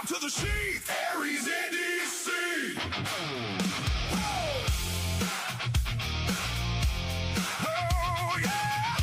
shop to the sheath. AriesEDC. Oh, yeah.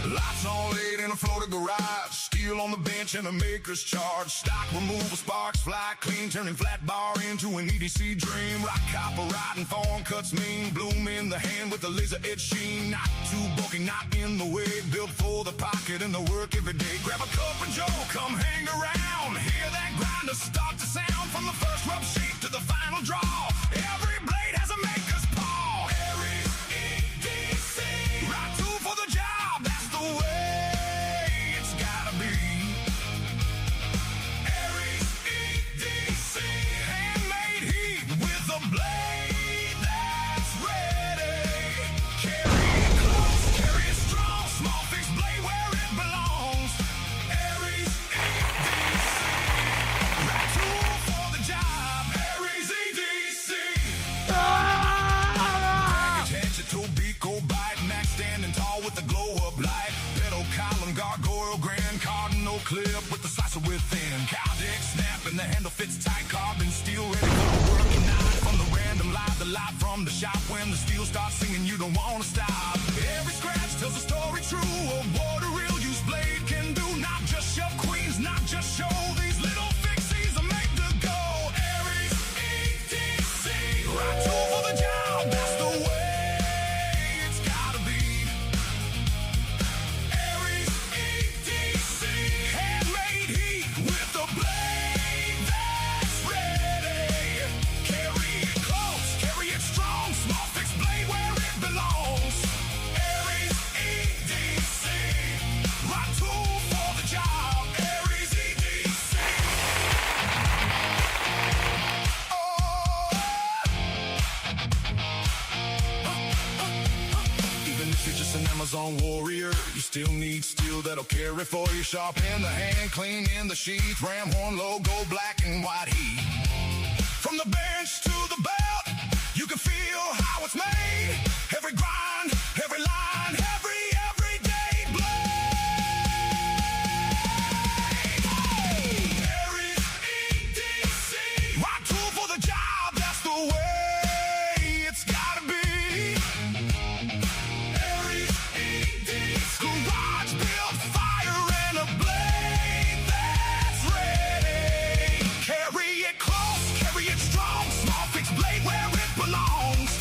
Lights on laid in a floated garage, steel on the bench and a maker's charge. Stock removal, sparks fly clean, turning flat bar into an EDC dream. Rock copper riding, form cuts mean, bloom in the hand with a laser edge sheen. Not too bulky, not in the way, built for the pocket and the work every day. Grab a cup and Joe, come hang around. Hear that grinder start to sound, from the first rub sheet to the final draw. Every blade has a maker's paw. AriesEDC, right tool for the job, that's the way it's gotta be. AriesEDC, handmade heat with a blade that's ready. Carry it close, carry it strong, small fixed blade where it belongs. AriesEDC, right tool for the job. AriesEDC. Package head to toe beak, go bite, max standing tall with the glow up light. Pedal column, gargoyle, grand cardinal clip with the slicer within. Cow dick snap and the handle fits tight, carbon steel ready for the working night. From the random live, the light from the shop. When the steel starts singing, you don't wanna stop. Every scratch tells a story true of what a real use blade can do. Not just shove queens, not just show these little fixies are made to go. AriesEDC, right tool for the job, that's the way it's gotta be. AriesEDC, handmade heat with a blade that's ready. Carry it close, carry it strong, small fixed blade where it belongs. AriesEDC, right tool for the job. AriesEDC. Even if you're just an Amazon warrior, you still need steel that'll carry for you. Sharp in the hand, clean in the sheath. Ram horn logo, black and white heat. From the bench to the belt, you can feel how it's made. Every grind, every line, everyday blade. AriesEDC, right tool for the job, that's the way it's gotta be. AriesEDC, garage built fire and a blade that's ready. Carry it close, carry it strong, small fixed blade where it belongs.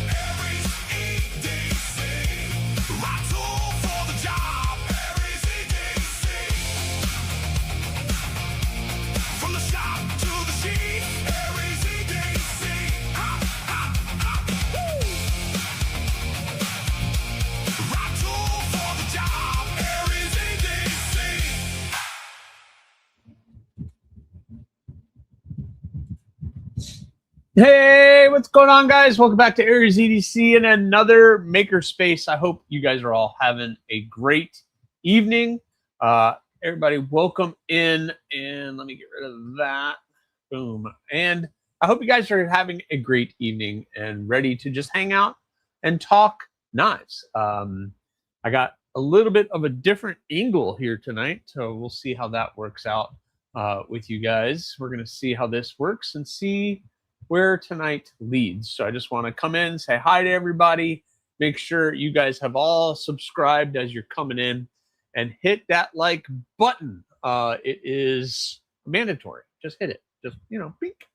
AriesEDC, right tool for the job. AriesEDC, from the shop to the sheath. AriesEDC, woo! Right tool for the job. AriesEDC. Hey, what's going on, guys? Welcome back to AriesEDC in another makerspace. I hope you guys are all having a great evening. Everybody, welcome in, and let me get rid of that. Boom. And I hope you guys are having a great evening and ready to just hang out and talk knives. I got a little bit of a different angle here tonight, so we'll see how that works out with you guys. We're going to see how this works and see where tonight leads. So I just want to come in, say hi to everybody, make sure you guys have all subscribed as you're coming in, and hit that like button. It is mandatory. Just hit it. Just, bink.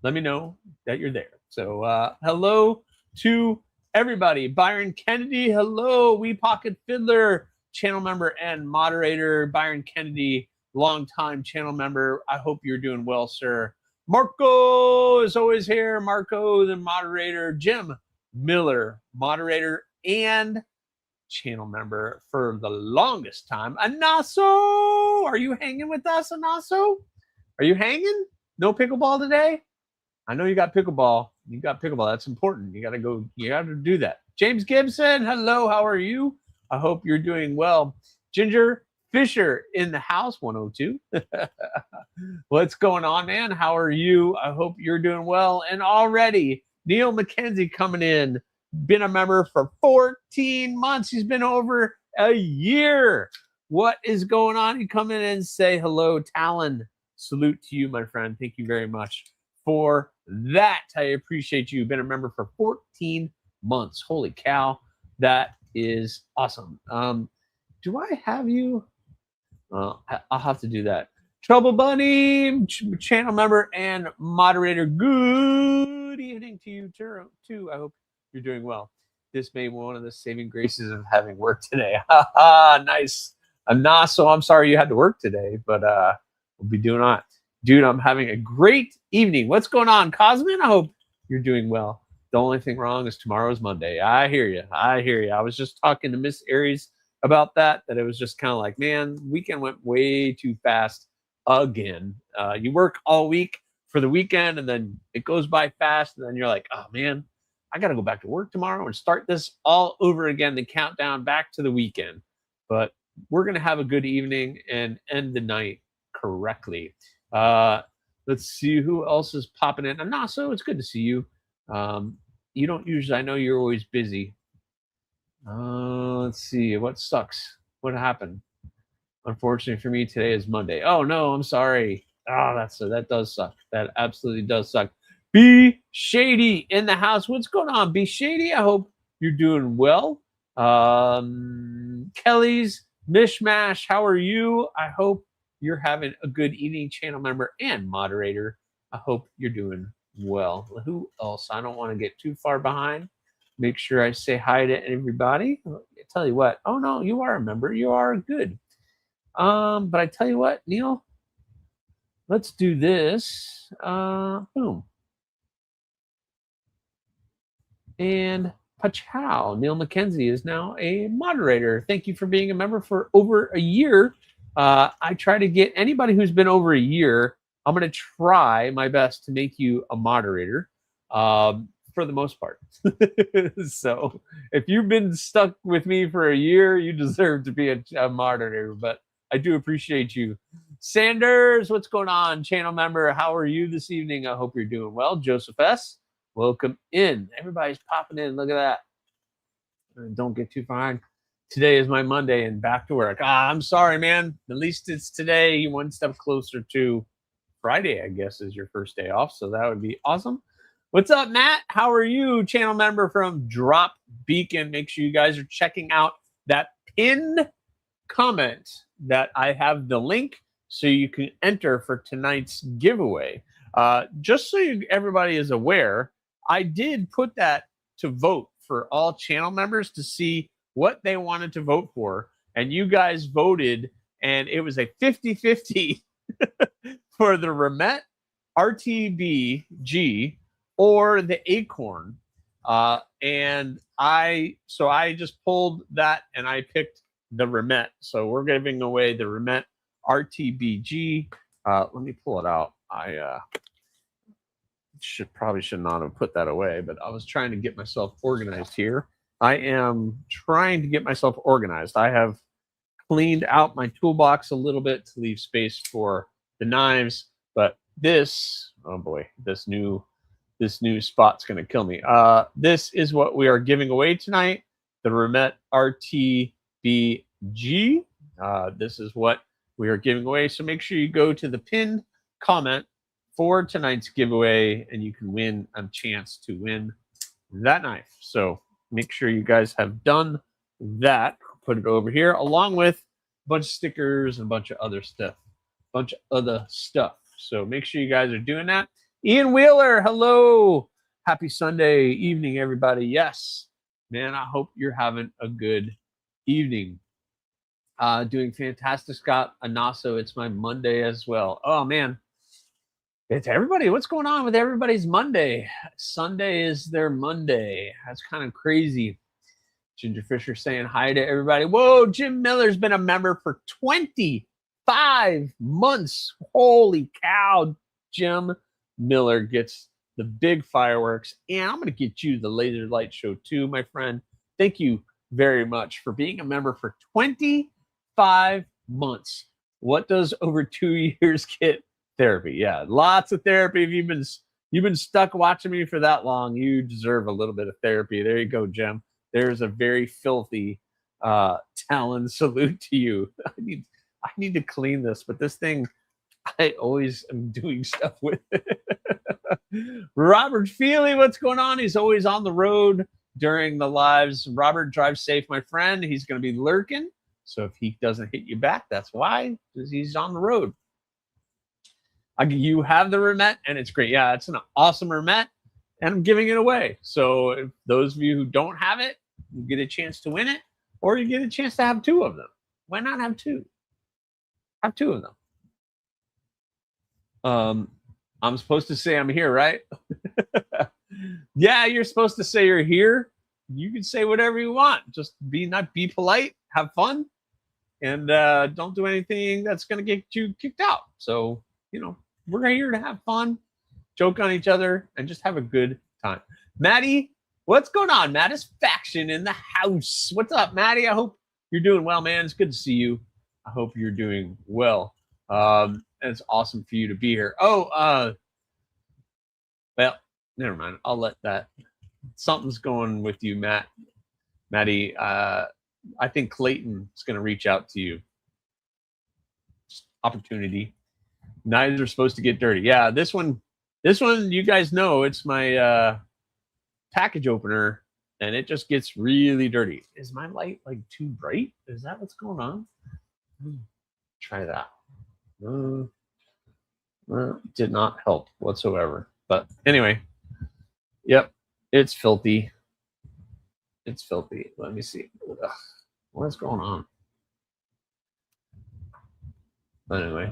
Let me know that you're there. So hello to everybody. Byron Kennedy, hello. Wee Pocket Fiddler, channel member and moderator. Byron Kennedy, longtime channel member. I hope you're doing well, sir. Marco is always here. Marco, the moderator. Jim Miller, moderator and channel member for the longest time. Anaso, are you hanging with us, Anaso? Are you hanging? No pickleball today? I know you got pickleball. You got pickleball. That's important. You got to go. You got to do that. James Gibson, hello. How are you? I hope you're doing well. Ginger Fisher in the house, 102. What's going on, man? How are you? I hope you're doing well. And already, Neil McKenzie coming in, been a member for 14 months. He's been over a year. What is going on? You come in and say hello, Talon. Salute to you, my friend. Thank you very much for that. I appreciate you. Been a member for 14 months. Holy cow. That is awesome. Do I have you? I'll have to do that. Trouble Bunny, channel member and moderator. Good evening to you too. I hope you're doing well. This may be one of the saving graces of having work today. Nice. So I'm sorry you had to work today, but we'll be doing on. Dude, I'm having a great evening. What's going on, Cosmin? I hope you're doing well. The only thing wrong is tomorrow's Monday. I hear you. I was just talking to Miss Aries about that it was just kind of like, man, weekend went way too fast again. You work all week for the weekend, and then it goes by fast, and then you're like, oh, man, I got to go back to work tomorrow and start this all over again, the countdown back to the weekend. But we're going to have a good evening and end the night correctly. Let's see who else is popping in. So it's good to see you. You don't usually, I know you're always busy. Let's see, what sucks? What happened? Unfortunately for me, today is Monday. Oh, no, I'm sorry. That does suck. That absolutely does suck. Be Shady in the house. What's going on, Be Shady? I hope you're doing well. Kelly's Mishmash, how are you? I hope you're having a good evening, channel member and moderator. I hope you're doing well. Who else? I don't want to get too far behind. Make sure I say hi to everybody. I tell you what. Oh, no, you are a member. You are good. But I tell you what, Neil, let's do this. Boom. And Pachow, Neil McKenzie is now a moderator. Thank you for being a member for over a year. I try to get anybody who's been over a year, I'm going to try my best to make you a moderator for the most part. So if you've been stuck with me for a year, you deserve to be a moderator, but I do appreciate you. Sanders, what's going on? Channel member, how are you this evening? I hope you're doing well. Joseph S., welcome in. Everybody's popping in. Look at that. Don't get too far. Today is my Monday and back to work. I'm sorry, man. At least it's today. One step closer to Friday, I guess, is your first day off. So that would be awesome. What's up, Matt? How are you? Channel member from Drop Beacon. Make sure you guys are checking out that pinned comment that I have the link so you can enter for tonight's giveaway. Just so everybody is aware, I did put that to vote for all channel members to see what they wanted to vote for. And you guys voted, and it was a 50-50 for the Remet RTBG or the Acorn. And I just pulled that and I picked the Remet. So we're giving away the Remet RTBG. Let me pull it out. I should not have put that away, but I was trying to get myself organized here. I am trying to get myself organized. I have cleaned out my toolbox a little bit to leave space for the knives, but this, oh boy, this new spot's going to kill me. This is what we are giving away tonight, the Remet RTBG. This is what we are giving away. So make sure you go to the pinned comment for tonight's giveaway, and you can win a chance to win that knife. So make sure you guys have done that. Put it over here, along with a bunch of stickers and a bunch of other stuff. So make sure you guys are doing that. Ian Wheeler, hello. Happy Sunday evening, everybody. Yes, man, I hope you're having a good evening. Doing fantastic, Scott Anaso. It's my Monday as well. Oh, man. It's everybody. What's going on with everybody's Monday? Sunday is their Monday. That's kind of crazy. Ginger Fisher saying hi to everybody. Whoa, Jim Miller's been a member for 25 months. Holy cow, Jim Miller gets the big fireworks. And I'm going to get you the laser light show too, my friend. Thank you very much for being a member for 25 months. What does over 2 years get? Therapy. Yeah, lots of therapy. If you've been stuck watching me for that long, you deserve a little bit of therapy. There you go, Jim. There's a very filthy Talon salute to you. I need to clean this, but this thing, I always am doing stuff with it. Robert Feely, what's going on? He's always on the road during the lives. Robert, drive safe, my friend. He's going to be lurking. So if he doesn't hit you back, that's why, because he's on the road. You have the remet, and it's great. Yeah, it's an awesome remet, and I'm giving it away. So if those of you who don't have it, you get a chance to win it, or you get a chance to have 2 of them. Why not have 2? Have 2 of them. I'm supposed to say I'm here, right? Yeah, you're supposed to say you're here. You can say whatever you want. Just be polite, have fun, and don't do anything that's going to get you kicked out. So, we're here to have fun, joke on each other, and just have a good time. Maddie, what's going on? Faction in the house. What's up, Maddie? I hope you're doing well, man. It's good to see you. I hope you're doing well. And it's awesome for you to be here. Oh, well, never mind. I'll let that. Something's going with you, Maddie. I think Clayton is going to reach out to you. Just opportunity. Knives are supposed to get dirty. Yeah, this one, you guys know, it's my package opener, and it just gets really dirty. Is my light like too bright? Is that what's going on? Try that. Did not help whatsoever. But anyway, yep, it's filthy. It's filthy. Let me see. Ugh, what's going on? Anyway.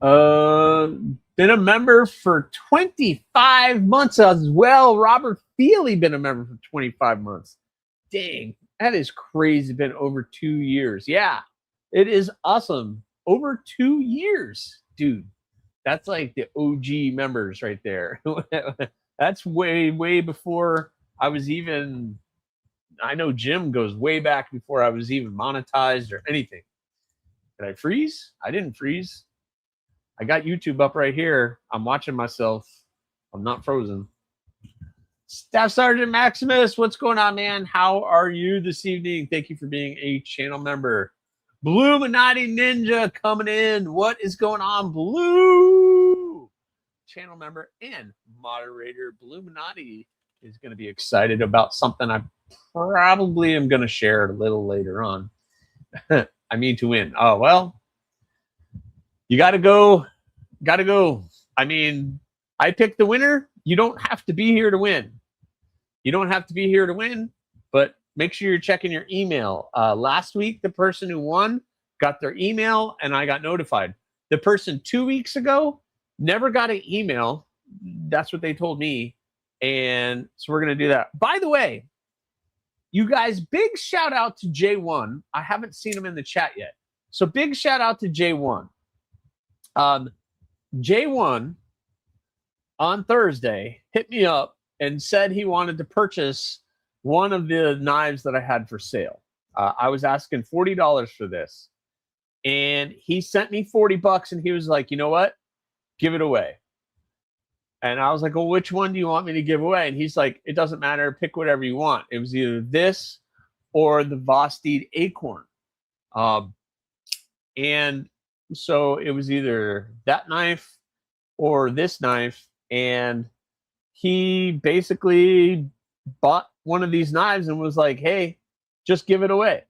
Been a member for 25 months as well. Robert Feely been a member for 25 months. Dang, that is crazy. Been over 2 years. Yeah, it is awesome. Over 2 years, dude. That's like the OG members right there. That's way before I was even. I know Jim goes way back before I was even monetized or anything. Did I freeze? I didn't freeze. I got YouTube up right here. I'm watching myself. I'm not frozen. Staff Sergeant Maximus, what's going on, man? How are you this evening? Thank you for being a channel member. Bluminati Ninja coming in. What is going on, Blue? Channel member and moderator Bluminati is going to be excited about something I probably am going to share a little later on. I mean to win. Oh, well. You got to go. I mean, I picked the winner. You don't have to be here to win. But make sure you're checking your email. Last week, the person who won got their email, and I got notified. The person 2 weeks ago never got an email. That's what they told me. And so we're going to do that. By the way, you guys, big shout out to J1. I haven't seen him in the chat yet. So big shout out to J1. J1 on Thursday hit me up and said he wanted to purchase one of the knives that I had for sale. I was asking $40 for this, and he sent me $40, and he was like, you know what? Give it away. And I was like, well, which one do you want me to give away? And he's like, it doesn't matter. Pick whatever you want. It was either this or the Vosteed Acorn. And so it was either that knife or this knife. And he basically bought one of these knives and was like, hey, just give it away.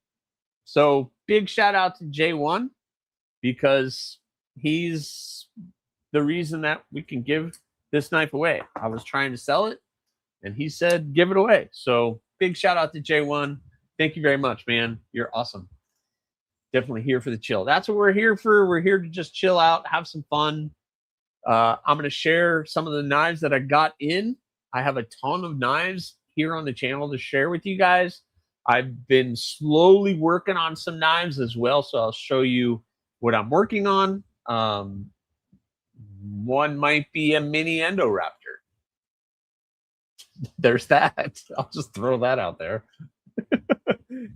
So big shout out to J1, because he's the reason that we can give this knife away. I was trying to sell it, and he said, give it away. So big shout out to J1. Thank you very much, man. You're awesome. Definitely here for the chill. That's what we're here for. We're here to just chill out, have some fun. I'm going to share some of the knives that I got in. I have a ton of knives here on the channel to share with you guys. I've been slowly working on some knives as well, so I'll show you what I'm working on. One might be a mini Endoraptor. There's that. I'll just throw that out there.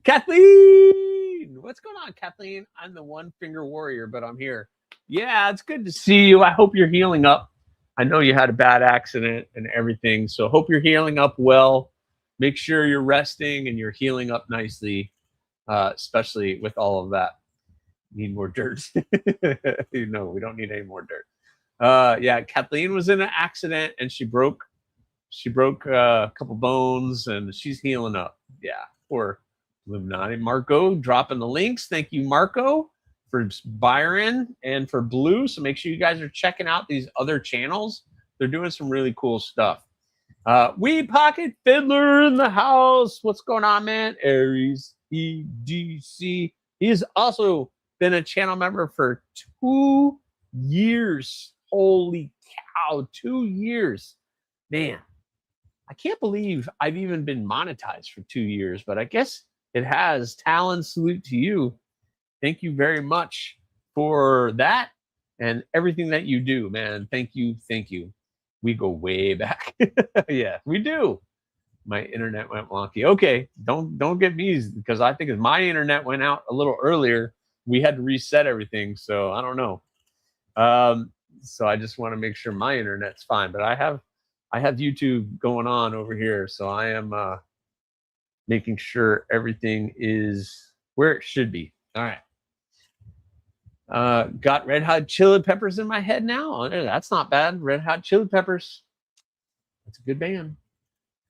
Kathleen, What's going on, Kathleen? I'm the one finger warrior, but I'm here. Yeah, it's good to see you. I hope you're healing up. I know you had a bad accident and everything, so hope you're healing up well. Make sure you're resting and you're healing up nicely, especially with all of that. Need more dirt. No, we don't need any more dirt. Yeah, Kathleen was in an accident and she broke a couple bones and she's healing up. Yeah, poor Illuminati. Marco dropping the links. Thank you, Marco, for Byron and for Blue. So make sure you guys are checking out these other channels. They're doing some really cool stuff. We Pocket Fiddler in the house. What's going on, man? AriesEDC. He's also been a channel member for 2 years. Holy cow, 2 years. Man, I can't believe I've even been monetized for 2 years, but I guess it has. Talon, salute to you. Thank you very much for that and everything that you do, man. Thank you. Thank you. We go way back. Yeah, we do. My internet went wonky. Okay, don't get me, because I think if my internet went out a little earlier, we had to reset everything. So I don't know. So I just want to make sure my internet's fine. But I have YouTube going on over here, so I am making sure everything is where it should be. All right. Got Red Hot Chili Peppers in my head now. Oh, that's not bad. Red Hot Chili Peppers. That's a good band.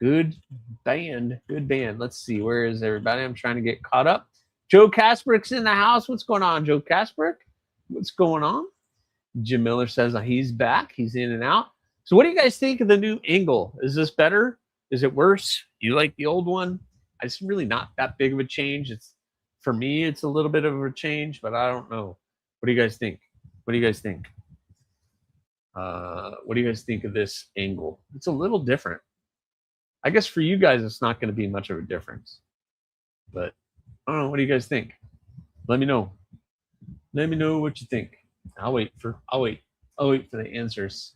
Good band. Good band. Let's see. Where is everybody? I'm trying to get caught up. Joe Kasperik's in the house. What's going on, Joe Kasperik? What's going on? Jim Miller says he's back. He's in and out. So what do you guys think of the new angle? Is this better? Is it worse? You like the old one? It's really not that big of a change. For me, it's a little bit of a change, but I don't know. What do you guys think? What do you guys think? What do you guys think of this angle? It's a little different. I guess for you guys, it's not going to be much of a difference. But I don't know. What do you guys think? Let me know. Let me know what you think. I'll wait for the answers.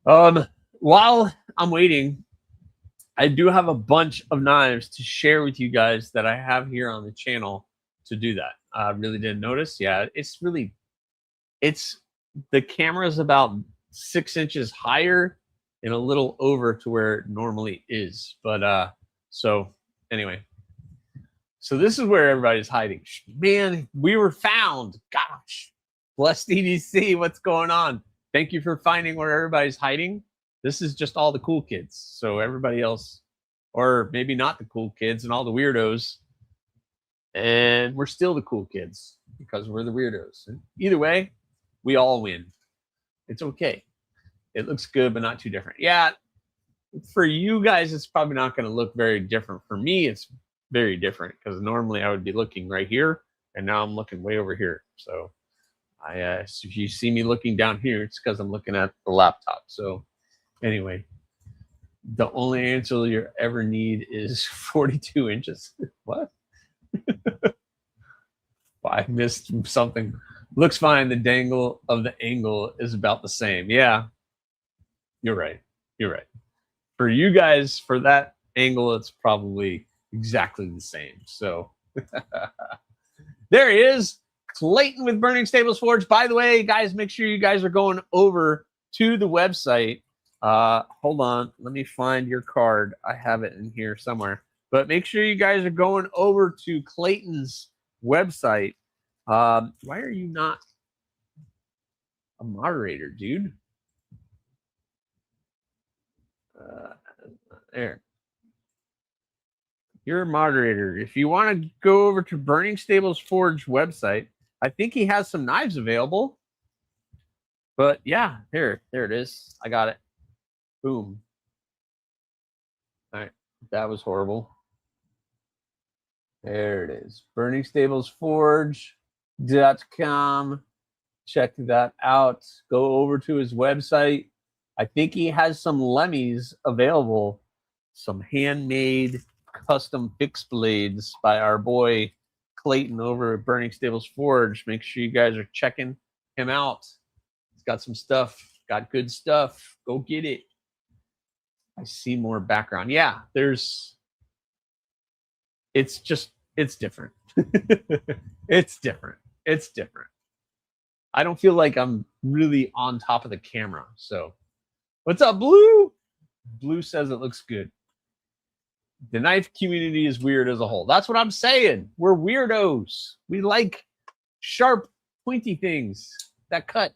While I'm waiting, I do have a bunch of knives to share with you guys that I have here on the channel to do that. I really didn't notice. Yeah, the camera is about 6 inches higher and a little over to where it normally is. But so anyway, so this is where everybody's hiding. Man, we were found. Gosh, blessed EDC. What's going on? Thank you for finding where everybody's hiding. This is just all the cool kids. So everybody else, or maybe not the cool kids and all the weirdos. And we're still the cool kids because we're the weirdos. Either way, we all win. It's okay. It looks good, but not too different. Yeah, for you guys, it's probably not going to look very different. For me, it's very different because normally I would be looking right here, and now I'm looking way over here. So if you see me looking down here, it's because I'm looking at the laptop. So anyway, the only answer you ever need is 42 inches. What? I missed something. Looks fine. The dangle of the angle is about the same. Yeah, you're right. You're right. For you guys, for that angle, it's probably exactly the same. So there he is, Clayton with Burning Stables Forge. By the way, guys, make sure you guys are going over to the website. Hold on. Let me find your card. I have it in here somewhere. But make sure you guys are going over to Clayton's website. Why are you not a moderator, dude? There. You're a moderator. If you want to go over to Burning Stables Forge website, I think he has some knives available. But yeah, there it is. I got it. Boom. All right. That was horrible. There it is. BurningStablesForge.com. Check that out. Go over to his website. I think he has some Lemmys available. Some handmade custom fixed blades by our boy Clayton over at Burning Stables Forge. Make sure you guys are checking him out. He's got some stuff. Got good stuff. Go get it. I see more background. Yeah, it's different. It's different. It's different. I don't feel like I'm really on top of the camera. So, what's up, Blue? Blue says it looks good. The knife community is weird as a whole. That's what I'm saying. We're weirdos. We like sharp, pointy things that cut.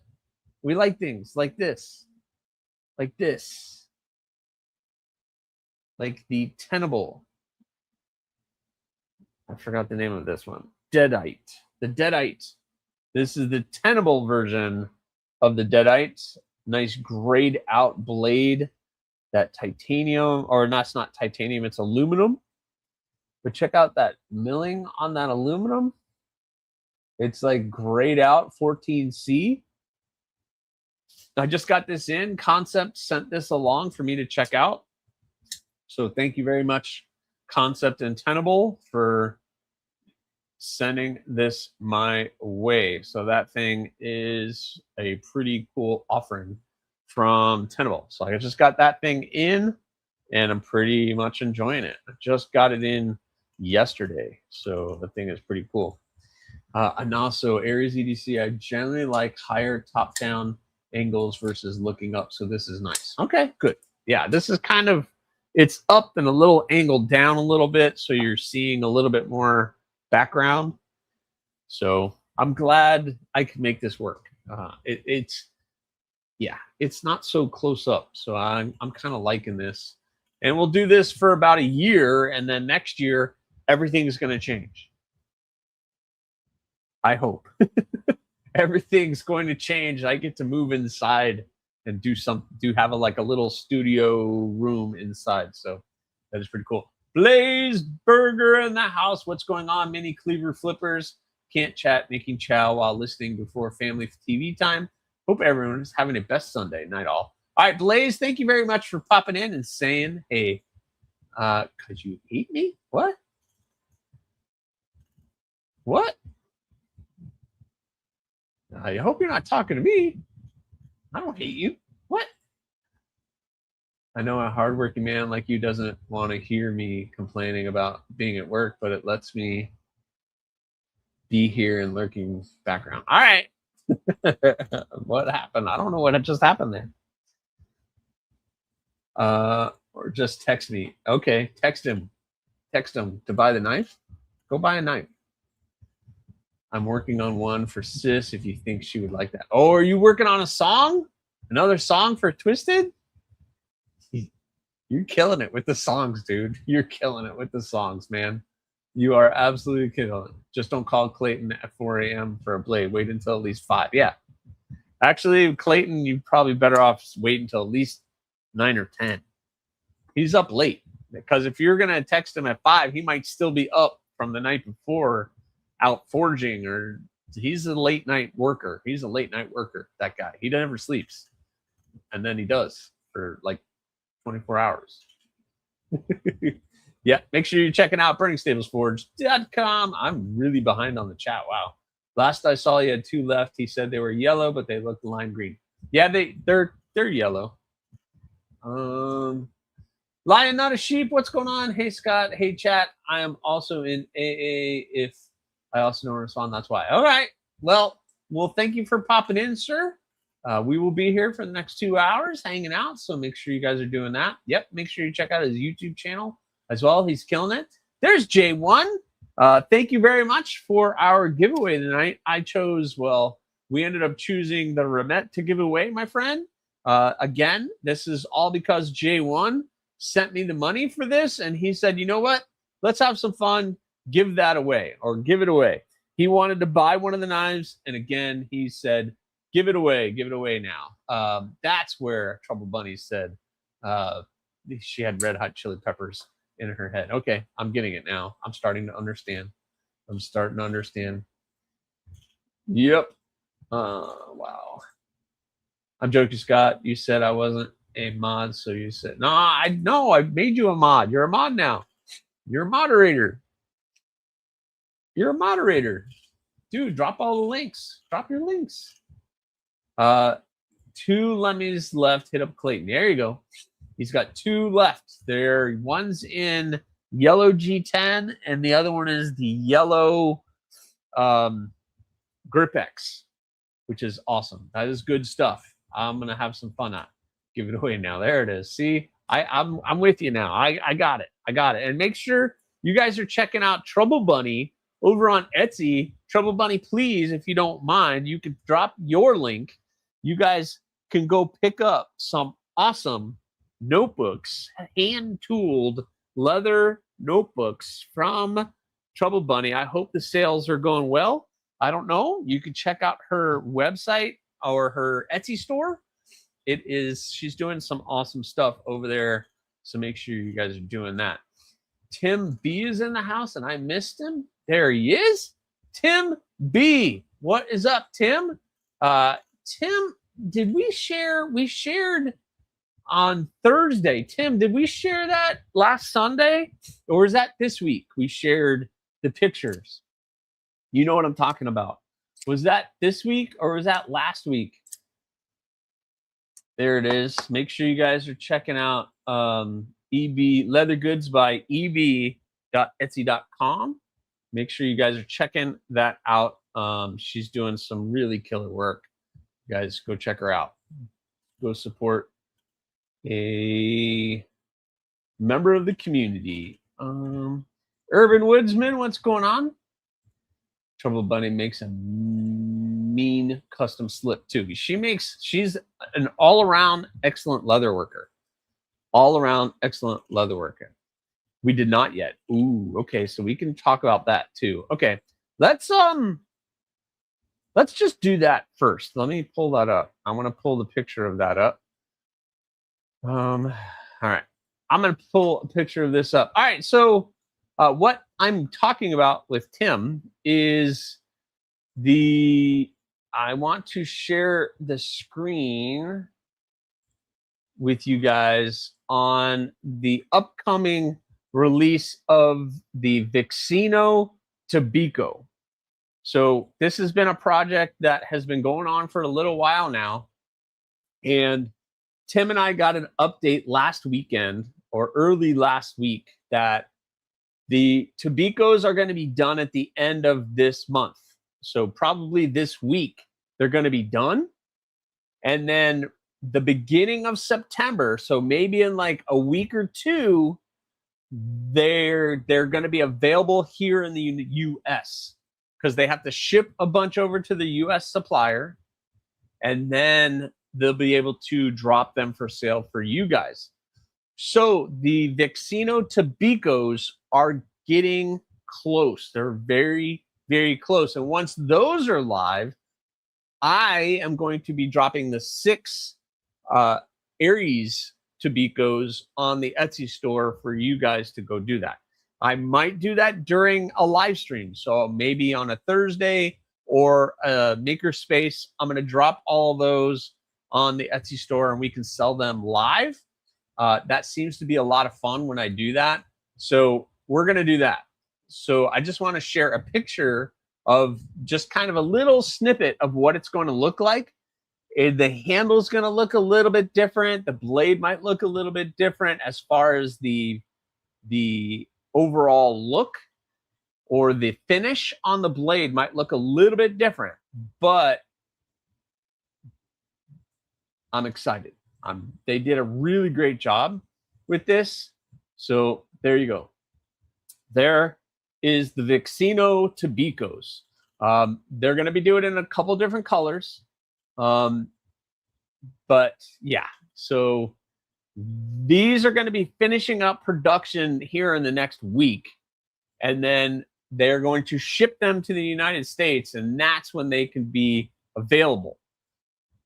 We like things like this. Like this. Like the tenable. I forgot the name of this one. Deadite. The Deadite. This is the tenable version of the Deadite. Nice grayed out blade. That titanium, or that's not titanium, it's aluminum. But check out that milling on that aluminum. It's like grayed out 14C. I just got this in. Concept sent this along for me to check out. So thank you very much, Concept and Tenable, for sending this my way. So that thing is a pretty cool offering from Tenable. So I just got that thing in, and I'm pretty much enjoying it. I just got it in yesterday, so the thing is pretty cool. And also, AriesEDC, I generally like higher top-down angles versus looking up, so this is nice. Okay, good. Yeah, this is kind of, it's up and a little angled down a little bit, so you're seeing a little bit more background. So I'm glad I can make this work. It's not so close up, so I'm kind of liking this. And we'll do this for about a year, and then next year everything's going to change. I hope. Everything's going to change. I get to move inside and have a little studio room inside. So that is pretty cool. Blaze Burger in the house. What's going on? Mini Cleaver Flippers. Can't chat, making chow while listening before family TV time. Hope everyone is having a best Sunday night all. All right, Blaze, thank you very much for popping in and saying, hey, could you eat me? What? What? I hope you're not talking to me. I don't hate you. What? I know a hardworking man like you doesn't want to hear me complaining about being at work, but it lets me be here in lurking background. All right. What happened? I don't know what just happened there. Or just text me. Okay, text him. Text him to buy the knife. Go buy a knife. I'm working on one for Sis if you think she would like that. Oh, are you working on a song? Another song for Twisted? You're killing it with the songs, dude. You're killing it with the songs, man. You are absolutely killing it. Just don't call Clayton at 4 a.m. for a blade. Wait until at least 5. Yeah. Actually, Clayton, you're probably better off wait until at least 9 or 10. He's up late. Because if you're going to text him at 5, he might still be up from the night before out forging, or he's a late night worker. He's a late night worker, that guy. He never sleeps. And then he does for like 24 hours. Yeah, make sure you're checking out burningstablesforge.com. I'm really behind on the chat. Wow. Last I saw, you had 2 left. He said they were yellow, but they looked lime green. Yeah, they're yellow. Lion, not a sheep. What's going on? Hey, Scott. Hey, chat. I am also in AA. If I also don't respond, that's why. All right. Well, thank you for popping in, sir. We will be here for the next 2 hours hanging out, so make sure you guys are doing that. Yep, make sure you check out his YouTube channel as well. He's killing it. There's J1. Thank you very much for our giveaway tonight. We ended up choosing the Remet to give away, my friend. Again, this is all because J1 sent me the money for this, and he said, you know what? Let's have some fun. Give that away, or give it away. He wanted to buy one of the knives, and again, he said, give it away now. That's where Trouble Bunny said she had red hot chili peppers in her head. Okay, I'm getting it now. I'm starting to understand. Yep. Wow. I'm joking, Scott. You said I wasn't a mod, so you said, no, I made you a mod. You're a mod now. You're a moderator. Dude, drop all the links. Drop your links. 2 Lemmys left. Hit up Clayton. There you go. He's got 2 left. One's in yellow G10, and the other one is the yellow Grip X, which is awesome. That is good stuff. I'm gonna have some fun at. Give it away now. There it is. See, I'm with you now. I got it. I got it. And make sure you guys are checking out Trouble Bunny over on Etsy. Trouble Bunny, please, if you don't mind, you can drop your link. You guys can go pick up some awesome notebooks, hand-tooled leather notebooks from Trouble Bunny. I hope the sales are going well. I don't know. You can check out her website or her Etsy store. She's doing some awesome stuff over there. So make sure you guys are doing that. Tim B is in the house and I missed him. There he is. Tim B. What is up, Tim? Tim, did we share? We shared on Thursday. Tim, did we share that last Sunday? Or is that this week? We shared the pictures. You know what I'm talking about. Was that this week or was that last week? There it is. Make sure you guys are checking out EB Leather Goods by eb.etsy.com. Make sure you guys are checking that out. She's doing some really killer work. You guys go check her out. Go support a member of the community. Urban Woodsman, what's going on? Trouble Bunny makes a mean custom slip too. She's an all-around excellent leather worker. All-around excellent leather worker. We did not yet. Ooh, okay, so we can talk about that too. Okay, let's just do that first. Let me pull that up. I want to pull the picture of that up. All right. I'm going to pull a picture of this up. All right, so what I'm talking about with Tim is I want to share the screen with you guys on the upcoming release of the Vixino Tobacco. So this has been a project that has been going on for a little while now. And Tim and I got an update last weekend or early last week that the Tobaccos are going to be done at the end of this month. So probably this week they're going to be done. And then the beginning of September, so maybe in like a week or two, they're going to be available here in the US because they have to ship a bunch over to the US supplier, and then they'll be able to drop them for sale for you guys. So the Vixino Tobaccos are getting close. They're very, very close. And once those are live, I am going to be dropping the 6 Aries Tobaccos on the Etsy store for you guys to go do that. I might do that during a live stream. So maybe on a Thursday or a makerspace, I'm going to drop all those on the Etsy store and we can sell them live. That seems to be a lot of fun when I do that. So we're going to do that. So I just want to share a picture of just kind of a little snippet of what it's going to look like. The handle's going to look a little bit different. The blade might look a little bit different as far as the overall look, or the finish on the blade might look a little bit different, but I'm excited. They did a really great job with this. So there you go. There is the Vixino Tobaccos. They're going to be doing it in a couple different colors. But yeah, so these are going to be finishing up production here in the next week. And then they're going to ship them to the United States, and that's when they can be available.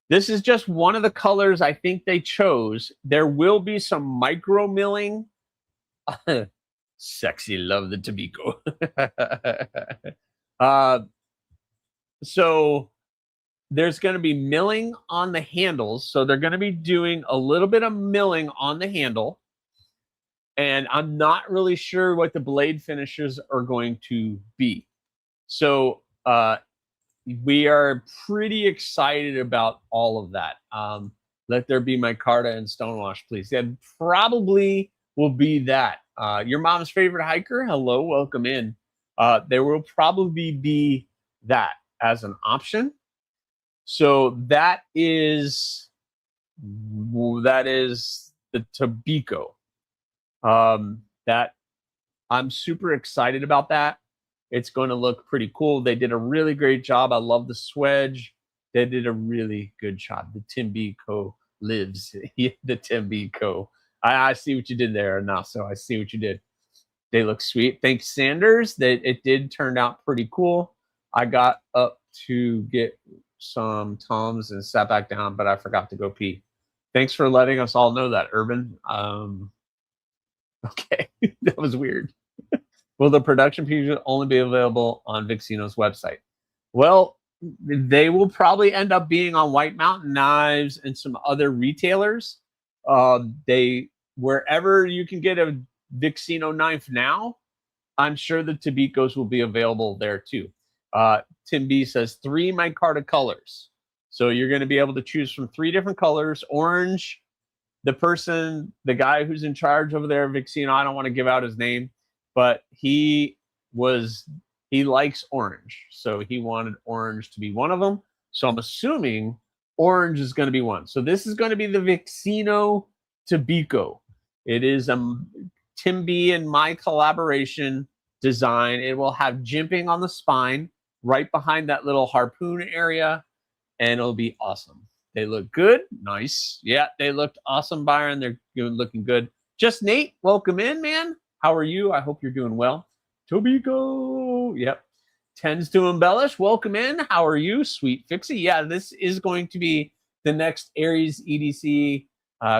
This is just one of the colors I think they chose. There will be some micro milling. Sexy, love the tobacco. So there's going to be milling on the handles. So they're going to be doing a little bit of milling on the handle. And I'm not really sure what the blade finishes are going to be. So we are pretty excited about all of that. Let there be my Carta and Stonewash, please. And probably will be that. Your mom's favorite hiker? Hello, welcome in. There will probably be that as an option. So that is the Tobiko. That I'm super excited about that. It's going to look pretty cool. They did a really great job. I love the swedge. They did a really good job. The Tim B Co lives. The Tim B Co. I see what you did there, Naso. I see what you did. They look sweet. Thanks, Sanders. It did turn out pretty cool. I got up to get some Toms and sat back down, but I forgot to go pee. Thanks for letting us all know that, Urban. Okay, that was weird. Will the production pieces only be available on Vixino's website? Well, they will probably end up being on White Mountain Knives and some other retailers. Wherever you can get a Vixino knife now, I'm sure the Tobikos will be available there too. Tim B says 3 micarta colors. So you're going to be able to choose from 3 different colors. Orange, the guy who's in charge over there at Vixino, I don't want to give out his name, but he likes orange. So he wanted orange to be one of them. So I'm assuming orange is going to be one. So this is going to be the Vixino Tobiko. It is Tim B and my collaboration design. It will have jimping on the spine right behind that little harpoon area, and it'll be awesome. They look good. Nice. Yeah, they looked awesome, Byron. They're looking good. Just Nate, welcome in, man. How are you? I hope you're doing well. Tobiko. Yep. Tends to embellish. Welcome in. How are you? Sweet Fixie. Yeah, this is going to be the next AriesEDC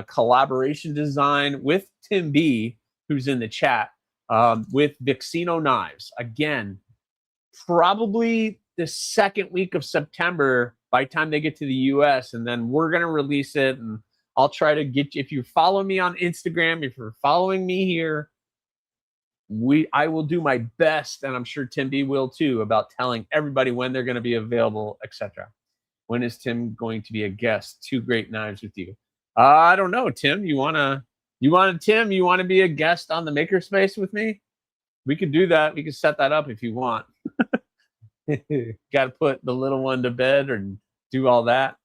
collaboration design with Tim B, who's in the chat, with Vixino knives. Again, probably the second week of September by the time they get to the US, and then we're going to release it. And I'll try to get you, if you follow me on Instagram, if you're following me here, I will do my best, and I'm sure Tim B will too, about telling everybody when they're going to be available, etc. When is Tim going to be a guest? 2 great knives with you. I don't know, Tim. You want to be a guest on the Makerspace with me? We could do that. We could set that up if you want. Got to put the little one to bed and do all that.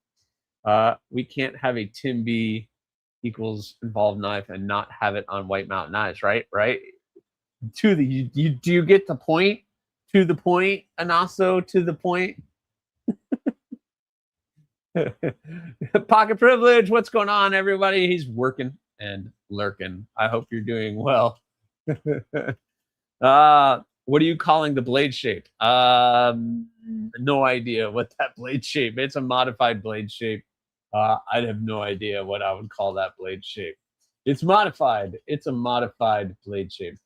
We can't have a Tim B equals involved knife and not have it on White Mountain Knives, right? Right. Do you get the point? To the point, Anaso, to the point. Pocket privilege. What's going on, everybody? He's working and lurking. I hope you're doing well. What are you calling the blade shape? No idea what that blade shape. It's a modified blade shape. I have no idea what I would call that blade shape. It's modified. It's a modified blade shape.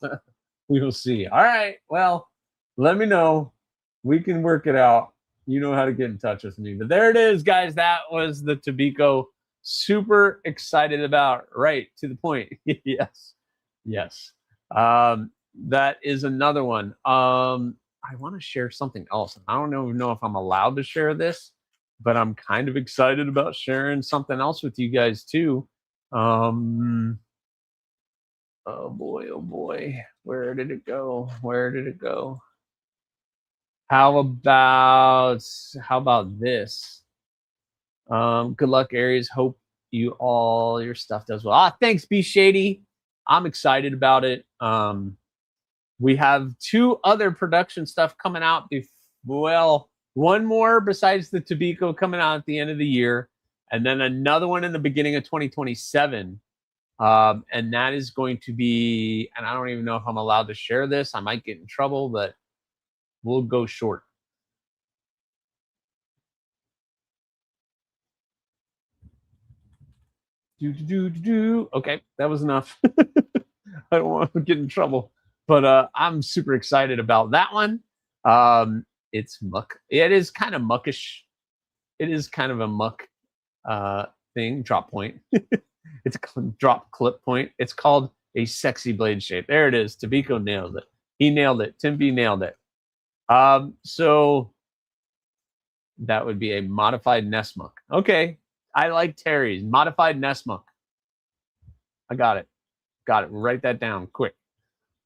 We will see. All right. Well, let me know. We can work it out. You know how to get in touch with me. But there it is, guys. That was the Tobiko. Super excited about. Right to the point. Yes. Yes. That is another one. I want to share something else. I don't even know if I'm allowed to share this, but I'm kind of excited about sharing something else with you guys too. Oh boy. Where did it go? How about this? Good luck, Aries. Hope your stuff does well. Thanks, B Shady. I'm excited about it. We have 2 other production stuff coming out. Well, one more besides the Tobiko coming out at the end of the year, and then another one in the beginning of 2027. And that is going to be, and I don't even know if I'm allowed to share this. I might get in trouble, but we'll go short. Okay, that was enough. I don't want to get in trouble, but I'm super excited about that one. It's muck. It is kind of muckish. It is kind of a muck thing. Drop point. It's a drop clip point. It's called a sexy blade shape. There it is. Tobiko nailed it. He nailed it. Tim B nailed it. So that would be a modified Nesmuck. Okay. I like Terry's modified Nesmuck. I got it. Got it. Write that down quick.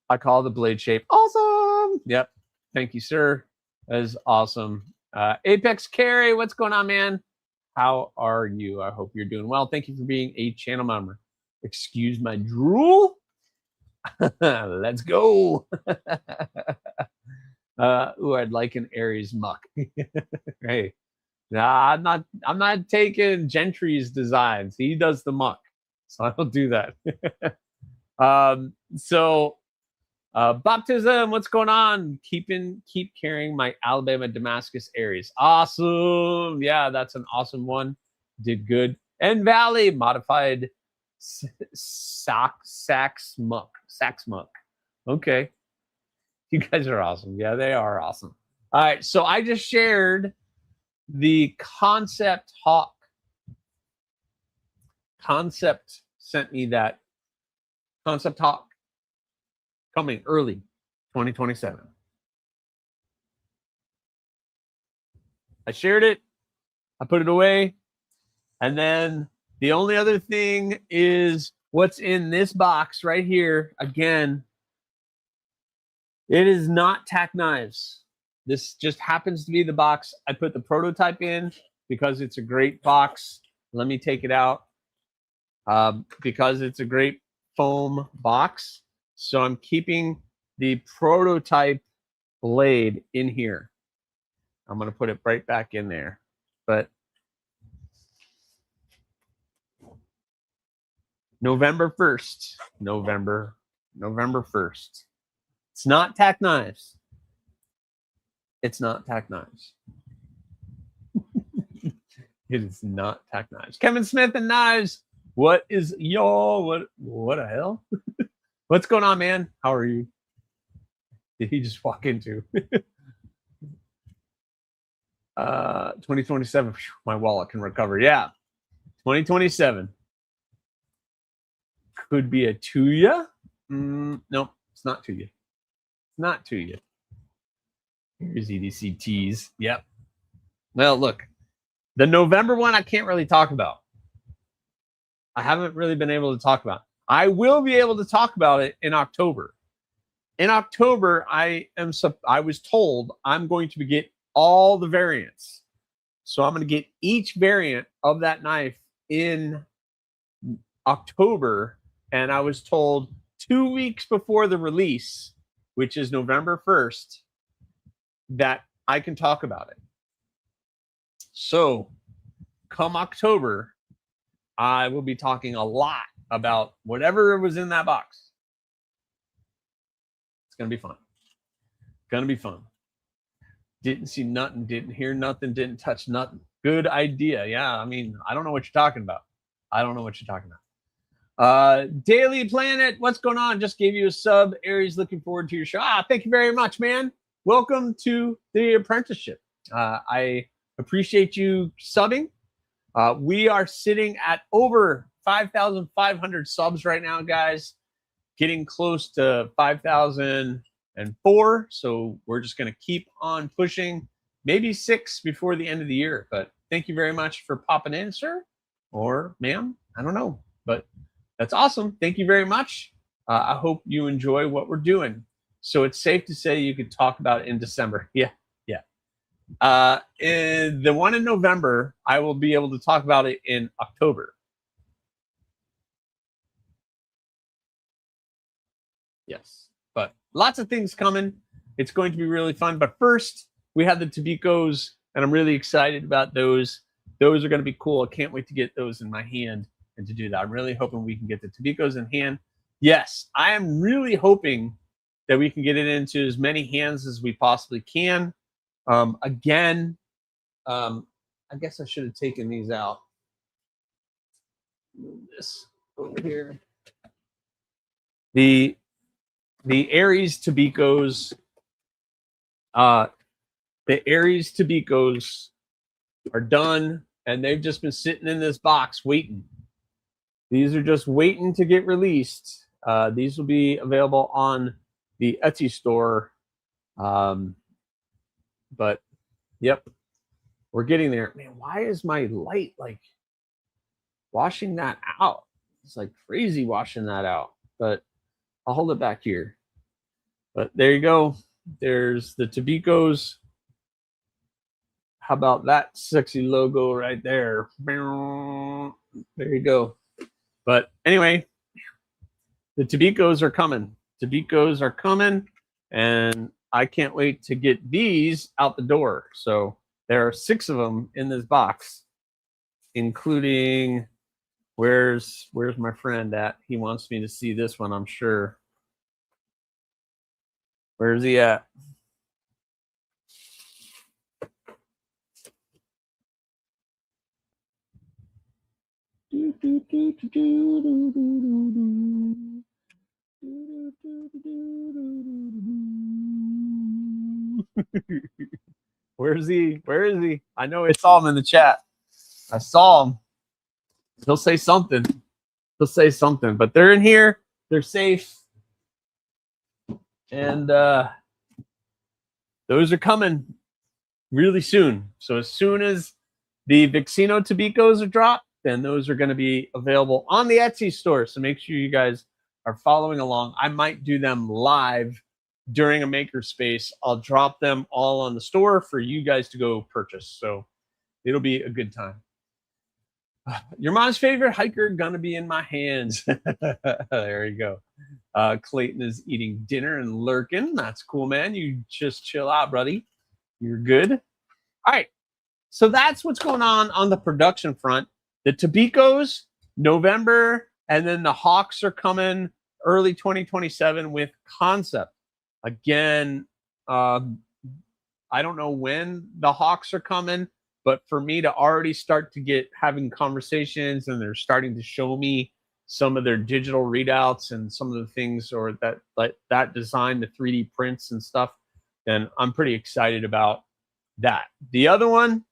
I call the blade shape awesome. Yep. Thank you, sir. That is awesome. Apex Carry, what's going on, man? How are you? I hope you're doing well. Thank you for being a channel member. Excuse my drool. Let's go. Ooh, I'd like an Aries muck. Hey, nah, I'm not taking Gentry's designs. He does the muck, so I don't do that. Baptism, what's going on? Keep carrying my Alabama Damascus Aries. Awesome. Yeah, that's an awesome one. Did good. And Valley modified Sax muck. Okay. You guys are awesome. Yeah, they are awesome. All right, so I just shared the Concept Hawk. Concept sent me that Concept Hawk coming early 2027. I shared it. I put it away. And then the only other thing is what's in this box right here. Again, it is not tack knives. This just happens to be the box I put the prototype in because it's a great box. Let me take it out because it's a great foam box. So I'm keeping the prototype blade in here. I'm going to put it right back in there. But November 1st. November 1st. It's not tack knives. It's not tack knives. It is not tack knives. Kevin Smith and Knives. What is what the hell? What's going on, man? How are you? Did he just walk into 2027? My wallet can recover. Yeah. 2027. Could be a Tuya. Nope, it's not Tuya. It's not Tuya. Here's EDC T's. Yep. Well, look, the November one I can't really talk about. I haven't really been able to talk about. I will be able to talk about it in October. In October, I was told I'm going to get all the variants. So I'm going to get each variant of that knife in October. And I was told 2 weeks before the release, which is November 1st, that I can talk about it. So come October, I will be talking a lot about whatever was in that box. It's going to be fun. Going to be fun. Didn't see nothing, didn't hear nothing, didn't touch nothing. Good idea. Yeah, I mean, I don't know what you're talking about. Daily Planet, what's going on? Just gave you a sub. Aries, looking forward to your show. Thank you very much, man. Welcome to the apprenticeship. I appreciate you subbing. We are sitting at over 5,500 subs right now, guys. Getting close to 5,004. So we're just going to keep on pushing. Maybe 6 before the end of the year. But thank you very much for popping in, sir. Or ma'am. I don't know. But that's awesome. Thank you very much. I hope you enjoy what we're doing. So it's safe to say you could talk about it in December. Yeah. In the one in November, I will be able to talk about it in October. Yes, but lots of things coming. It's going to be really fun. But first, we have the Tabicos, and I'm really excited about those. Those are going to be cool. I can't wait to get those in my hand and to do that. I'm really hoping we can get the Tabicos in hand. Yes, I am really hoping that we can get it into as many hands as we possibly can. Again, I guess I should have taken these out. Move this over here. The Aries Tabicos, are done, and they've just been sitting in this box waiting. These are just waiting to get released. These will be available on the Etsy store. But yep, we're getting there. Man, why is my light like washing that out? It's like crazy washing that out. but I'll hold it back here. But there you go. There's the Tabicos. How about that sexy logo right there? There you go. But anyway, the Tabicos are coming. Tabicos are coming, and I can't wait to get these out the door. So there are 6 of them in this box, including where's my friend at? He wants me to see this one, I'm sure. Where's he at? Where is he? Where is he? I know I saw him in the chat. I saw him. He'll say something. He'll say something. But they're in here. They're safe. And those are coming really soon. So as soon as the Vixino Tabicos are dropped, then those are going to be available on the Etsy store. So make sure you guys are following along. I might do them live during a makerspace. I'll drop them all on the store for you guys to go purchase. So it'll be a good time. Your mom's favorite hiker gonna be in my hands. There you go. Clayton is eating dinner and lurking. That's cool, man. You just chill out, buddy. You're good. All right. So that's what's going on the production front. The Tabicos, November, and then the Hawks are coming early 2027 with concept. Again, I don't know when the Hawks are coming, but for me to already start to get having conversations and they're starting to show me some of their digital readouts and some of the things or that like that design, the 3D prints and stuff, then I'm pretty excited about that. The other one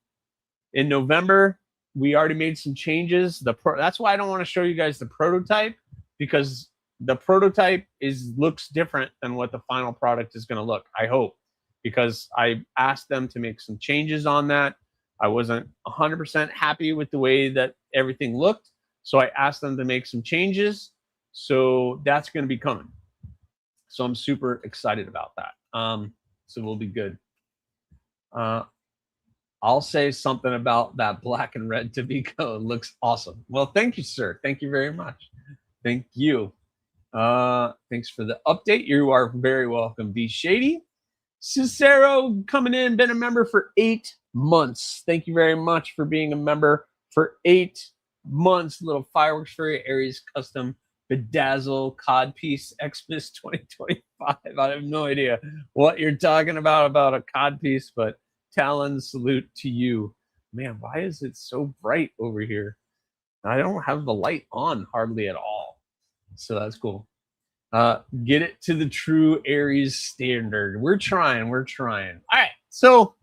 in November, we already made some changes. That's why I don't want to show you guys the prototype, because the prototype looks different than what the final product is going to look, I hope, because I asked them to make some changes on that. I wasn't 100% happy with the way that everything looked, so I asked them to make some changes. So that's going to be coming. So I'm super excited about that. So we'll be good. I'll say something about that black and red Tabico. It looks awesome. Well, thank you, sir. Thank you very much. Thank you. Thanks for the update. You are very welcome. Be Shady. Cicero coming in, been a member for 8 months. Thank you very much for being a member for 8 months. Little fireworks for your Aries custom bedazzle codpiece Xmas 2025. I have no idea what you're talking about a codpiece, but Talon, salute to you. Man, why is it so bright over here? I don't have the light on hardly at all. So that's cool. Get it to the true Aries standard. We're trying. All right. So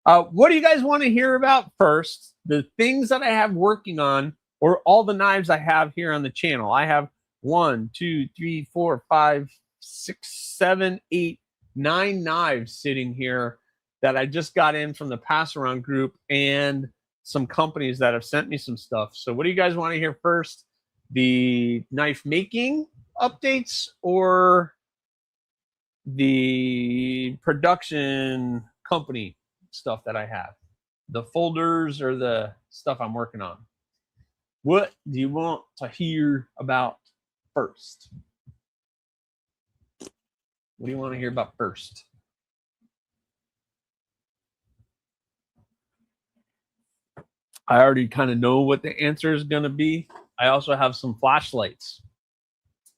what do you guys want to hear about first? The things that I have working on, or all the knives I have here on the channel. I have 1, 2, 3, 4, 5, 6, 7, 8, 9 knives sitting here that I just got in from the pass around group and some companies that have sent me some stuff. So what do you guys want to hear first? The knife making updates or the production company stuff that I have? The folders or the stuff I'm working on? What do you want to hear about first? What do you want to hear about first? I already kind of know what the answer is going to be. I also have some flashlights.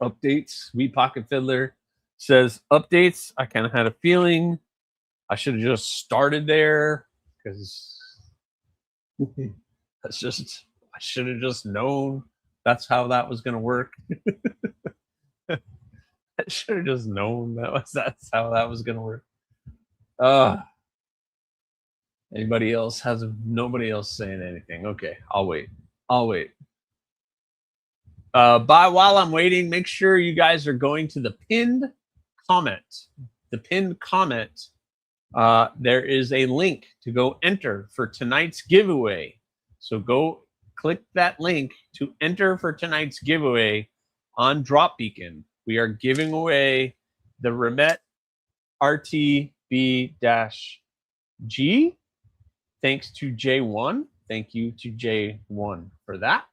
Updates. Wee Pocket Fiddler says updates. I kind of had a feeling I should have just started there because I should have just known that's how that was going to work. I should have just known that's how that was going to work. Anybody else has nobody else saying anything? Okay, I'll wait. While I'm waiting, make sure you guys are going to the pinned comment. The pinned comment. There is a link to go enter for tonight's giveaway. So go click that link to enter for tonight's giveaway. on Drop Beacon, we are giving away the Remet RTB-G. Thanks to J1. Thank you to J1 for that.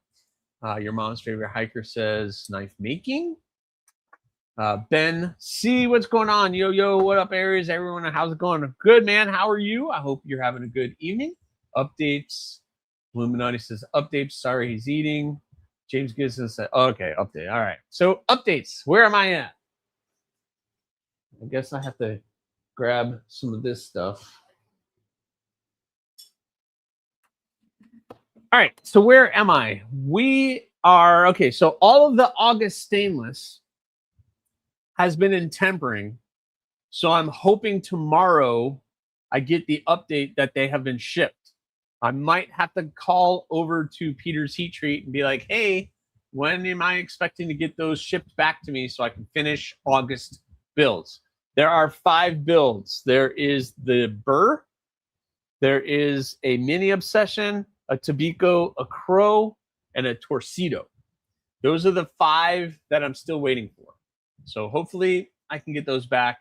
Your mom's favorite hiker says knife making. Ben C, what's going on? Yo, what up, Aries? Everyone, how's it going? Good, man. How are you? I hope you're having a good evening. Updates. Illuminati says updates. Sorry, he's eating. James Gibson said, okay, update. All right. So updates. Where am I at? I guess I have to grab some of this stuff. All right. So where am I? We are, okay. So all of the August stainless has been in tempering. So I'm hoping tomorrow I get the update that they have been shipped. I might have to call over to Peter's Heat Treat and be like, hey, when am I expecting to get those shipped back to me so I can finish August builds? There are 5 builds. There is the Burr, there is a Mini Obsession, a Tabico, a Crow, and a Torcido. Those are the 5 that I'm still waiting for. So hopefully I can get those back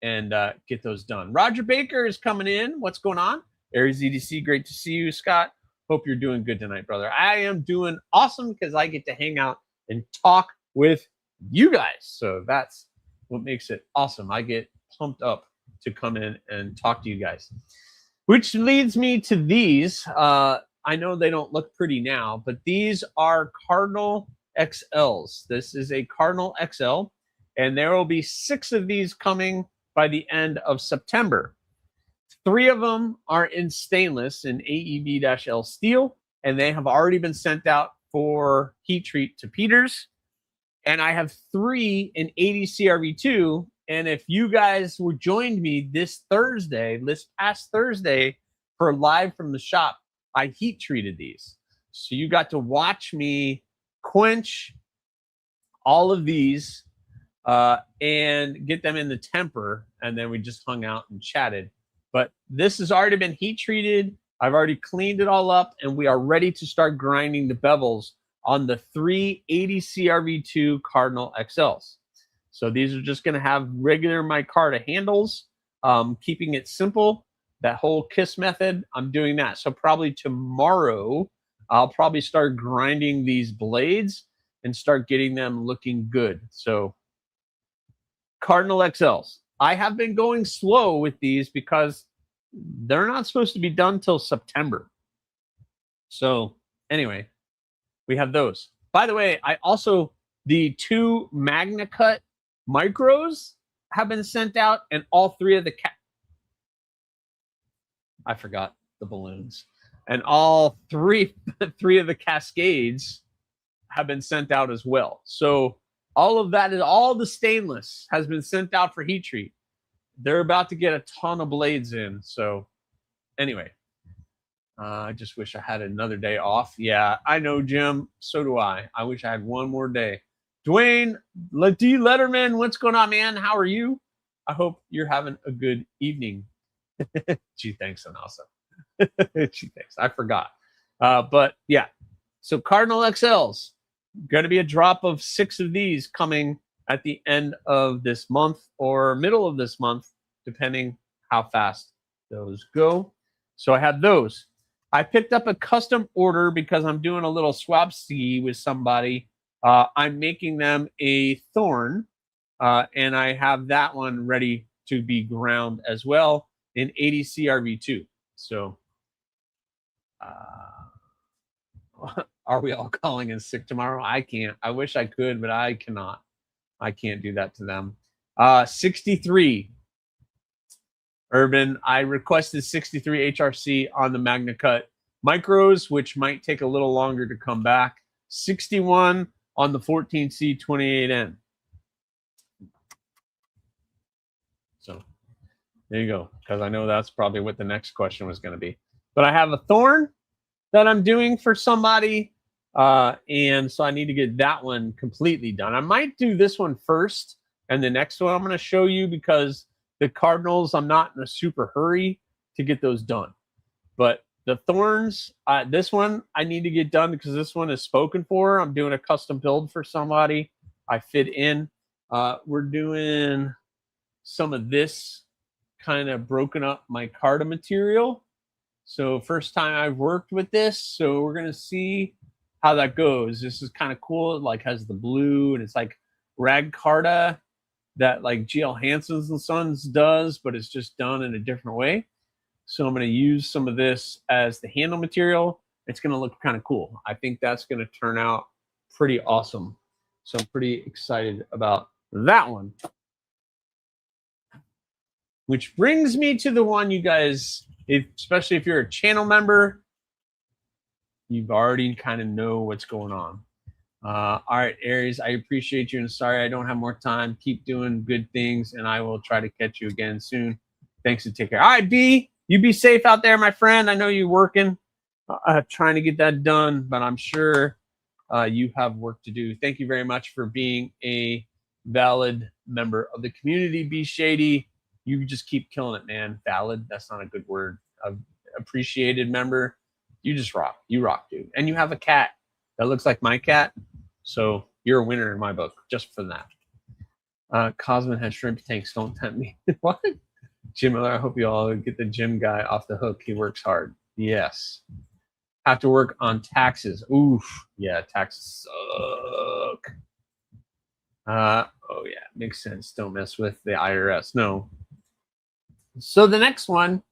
and get those done. Roger Baker is coming in. What's going on? AriesEDC, great to see you, Scott. Hope you're doing good tonight, brother. I am doing awesome because I get to hang out and talk with you guys. So that's what makes it awesome. I get pumped up to come in and talk to you guys. Which leads me to these. I know they don't look pretty now, but these are Cardinal XLs. This is a Cardinal XL, and there will be 6 of these coming by the end of September. 3 of them are in stainless in AEB-L steel, and they have already been sent out for heat treat to Peters. And I have 3 in 80 CRV2. And if you guys were joined me this past Thursday for live from the shop, I heat treated these. So you got to watch me quench all of these and get them in the temper. And then we just hung out and chatted. But this has already been heat treated. I've already cleaned it all up, and we are ready to start grinding the bevels on the 3 80 CRV2 Cardinal XLs. So these are just going to have regular micarta handles, keeping it simple. That whole KISS method, I'm doing that. So probably tomorrow, I'll probably start grinding these blades and start getting them looking good. So Cardinal XLs. I have been going slow with these because they're not supposed to be done till September. So anyway, we have those. By the way, I also, the 2 Magna Cut micros have been sent out, and all 3 of the I forgot the balloons. And all 3 of the Cascades have been sent out as well. So all of that is, all the stainless has been sent out for heat treat. They're about to get a ton of blades in. So anyway, I just wish I had another day off. Yeah, I know, Jim. So do I. I wish I had one more day. Dwayne D. Letterman, what's going on, man? How are you? I hope you're having a good evening. Gee, thanks, Anasa. Gee, thanks. I forgot. But yeah, so Cardinal XLs. Going to be a drop of 6 of these coming at the end of this month or middle of this month, depending how fast those go. So I have those. I picked up a custom order because I'm doing a little swap ski with somebody. I'm making them a Thorn, and I have that one ready to be ground as well in 80 CRV2. So are we all calling in sick tomorrow? I can't. I wish I could, but I cannot. I can't do that to them. 63. Urban, I requested 63 HRC on the Magna Cut micros, which might take a little longer to come back. 61 on the 14C 28N. So there you go, because I know that's probably what the next question was going to be. But I have a Thorn that I'm doing for somebody, and so I need to get that one completely done. I might do this one first, and the next one I'm going to show you, because the Cardinals, I'm not in a super hurry to get those done. But the Thorns, this one I need to get done because this one is spoken for. I'm doing a custom build for somebody, I fit in. We're doing some of this kind of broken up micarta material. So first time I've worked with this, so we're gonna see how that goes. This is kind of cool. It like has the blue and it's like rag carta that like GL Hansen's and Sons does, but it's just done in a different way. So I'm going to use some of this as the handle material. It's going to look kind of cool. I think that's going to turn out pretty awesome. So I'm pretty excited about that one. Which brings me to the one you guys, especially if you're a channel member, you've already kind of know what's going on. All right, Aries, I appreciate you, and sorry I don't have more time. Keep doing good things, and I will try to catch you again soon. Thanks and take care. All right, B, you be safe out there, my friend. I know you're working, trying to get that done, but I'm sure you have work to do. Thank you very much for being a valid member of the community, B Shady. You just keep killing it, man. Valid, that's not a good word. Appreciated member. You just rock. You rock, dude. And you have a cat that looks like my cat. So you're a winner in my book, just for that. Cosmin has shrimp tanks. Don't tempt me. What? Jim Miller, I hope you all get the gym guy off the hook. He works hard. Yes. Have to work on taxes. Oof. Yeah, taxes suck. Oh, yeah. Makes sense. Don't mess with the IRS. No. So the next one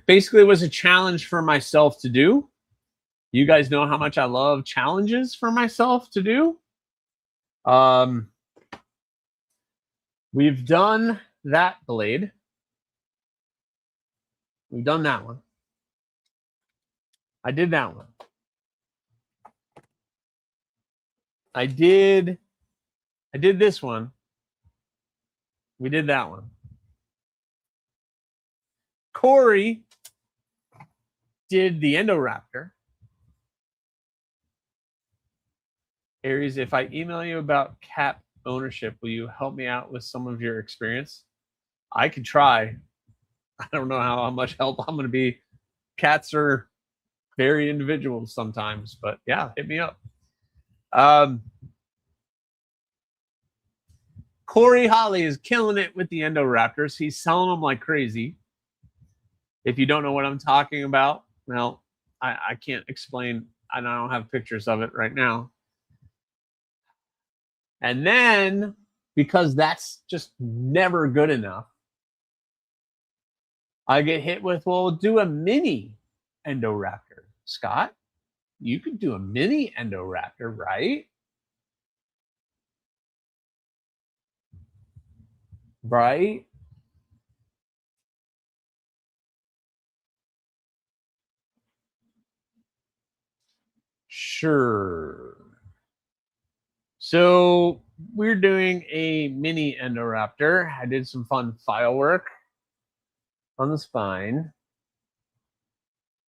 basically was a challenge for myself to do. You guys know how much I love challenges for myself to do. We've done that blade. We've done that one. I did that one. I did this one. We did that one. Corey did the Endoraptor. Aries, if I email you about cap ownership, will you help me out with some of your experience? I could try. I don't know how much help I'm going to be. Cats are very individual sometimes, but yeah, hit me up. Corey Holly is killing it with the Endoraptors. He's selling them like crazy. If you don't know what I'm talking about, well, I can't explain. I don't have pictures of it right now. And then, because that's just never good enough, I get hit with, well, do a mini Endoraptor. Scott, you could do a mini Endoraptor, right? Right? Sure. So we're doing a mini Endoraptor. I did some fun file work on the spine.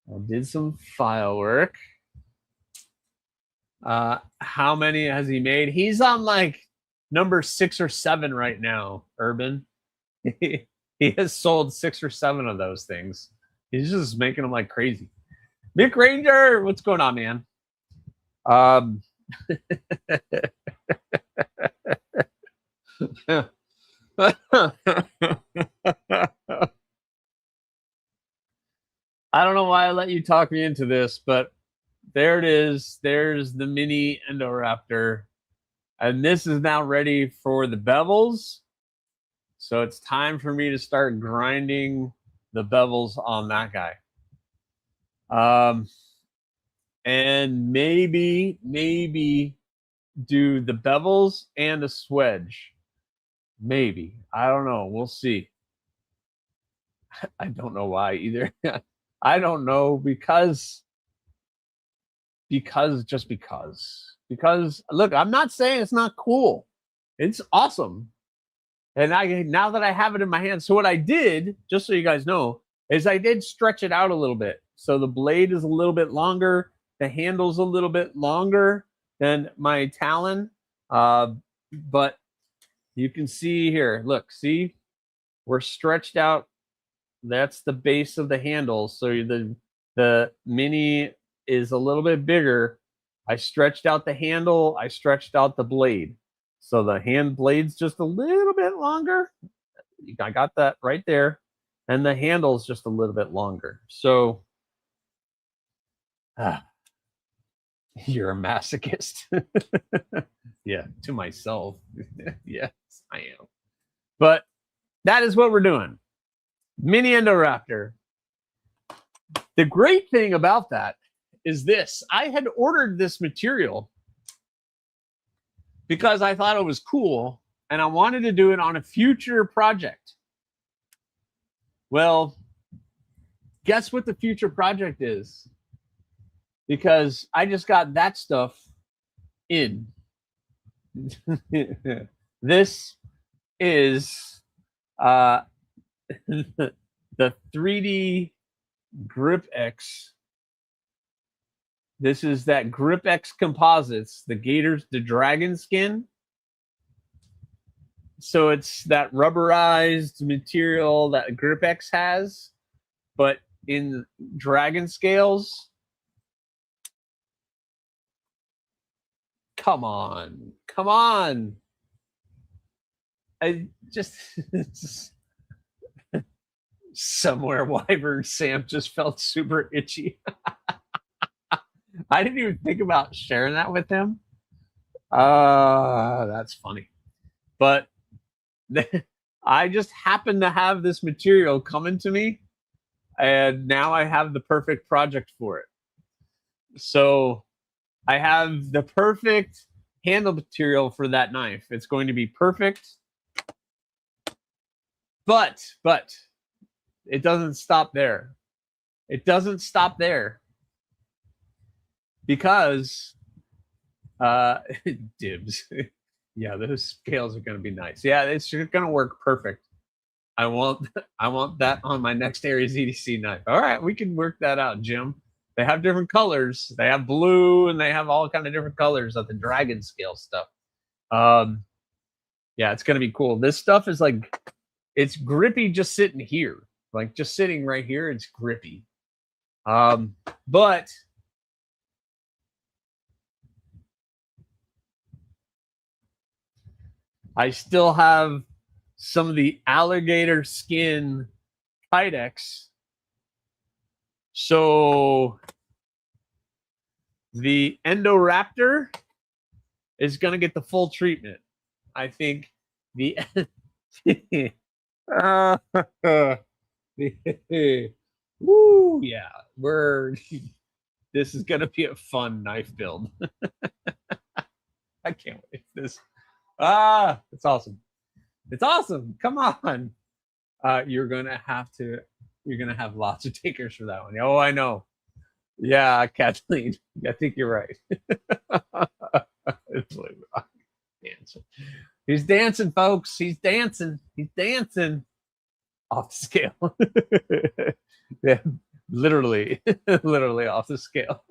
I did some file work. How many has he made? He's on like number 6 or 7 right now, Urban. He has sold 6 or 7 of those things. He's just making them like crazy. Mick Ranger, what's going on, man? I don't know why I let you talk me into this, but there it is. There's the mini Endoraptor. And this is now ready for the bevels. So it's time for me to start grinding the bevels on that guy. And maybe do the bevels and a swedge. Maybe. I don't know. We'll see. I don't know why either. I don't know because just because. Because look, I'm not saying it's not cool. It's awesome. And now that I have it in my hand, so what I did, just so you guys know, is I did stretch it out a little bit. So the blade is a little bit longer, the handle's a little bit longer than my Talon. But you can see here, look, see, we're stretched out. That's the base of the handle. So the mini is a little bit bigger I stretched out the handle. I stretched out the blade. So the hand blade's just a little bit longer. I got that right there. And the handle's just a little bit longer. So you're a masochist. Yeah, to myself. Yes, I am. But that is what we're doing. Mini Endoraptor. The great thing about that is this. I had ordered this material because I thought it was cool and I wanted to do it on a future project. Well, guess what the future project is? Because I just got that stuff in. This is the 3D Grip X. This is that Grip X Composites, the Gators, the dragon skin. So it's that rubberized material that Grip X has, but in dragon scales. Come on. Come on. I just somewhere Wyvern Sam just felt super itchy. I didn't even think about sharing that with him. That's funny. But I just happen to have this material coming to me, and now I have the perfect project for it. So I have the perfect handle material for that knife. It's going to be perfect. But it doesn't stop there. It doesn't stop there. Because dibs. Yeah, those scales are going to be nice. Yeah, it's going to work perfect. I want that on my next AriesEDC knife. All right, we can work that out, Jim. They have different colors. They have blue and they have all kind of different colors of the dragon scale stuff. Yeah, it's going to be cool. This stuff is like, it's grippy just sitting here. Like just sitting right here, it's grippy. But I still have some of the alligator skin Kydex. So the Endoraptor is going to get the full treatment. I think the woo, yeah, this is going to be a fun knife build. I can't wait for this. It's awesome. It's awesome. Come on. You're going to have lots of takers for that one. Oh, I know. Yeah, Kathleen. I think you're right. It's like, dancing. He's dancing, folks. He's dancing. He's dancing off the scale. Yeah, literally off the scale.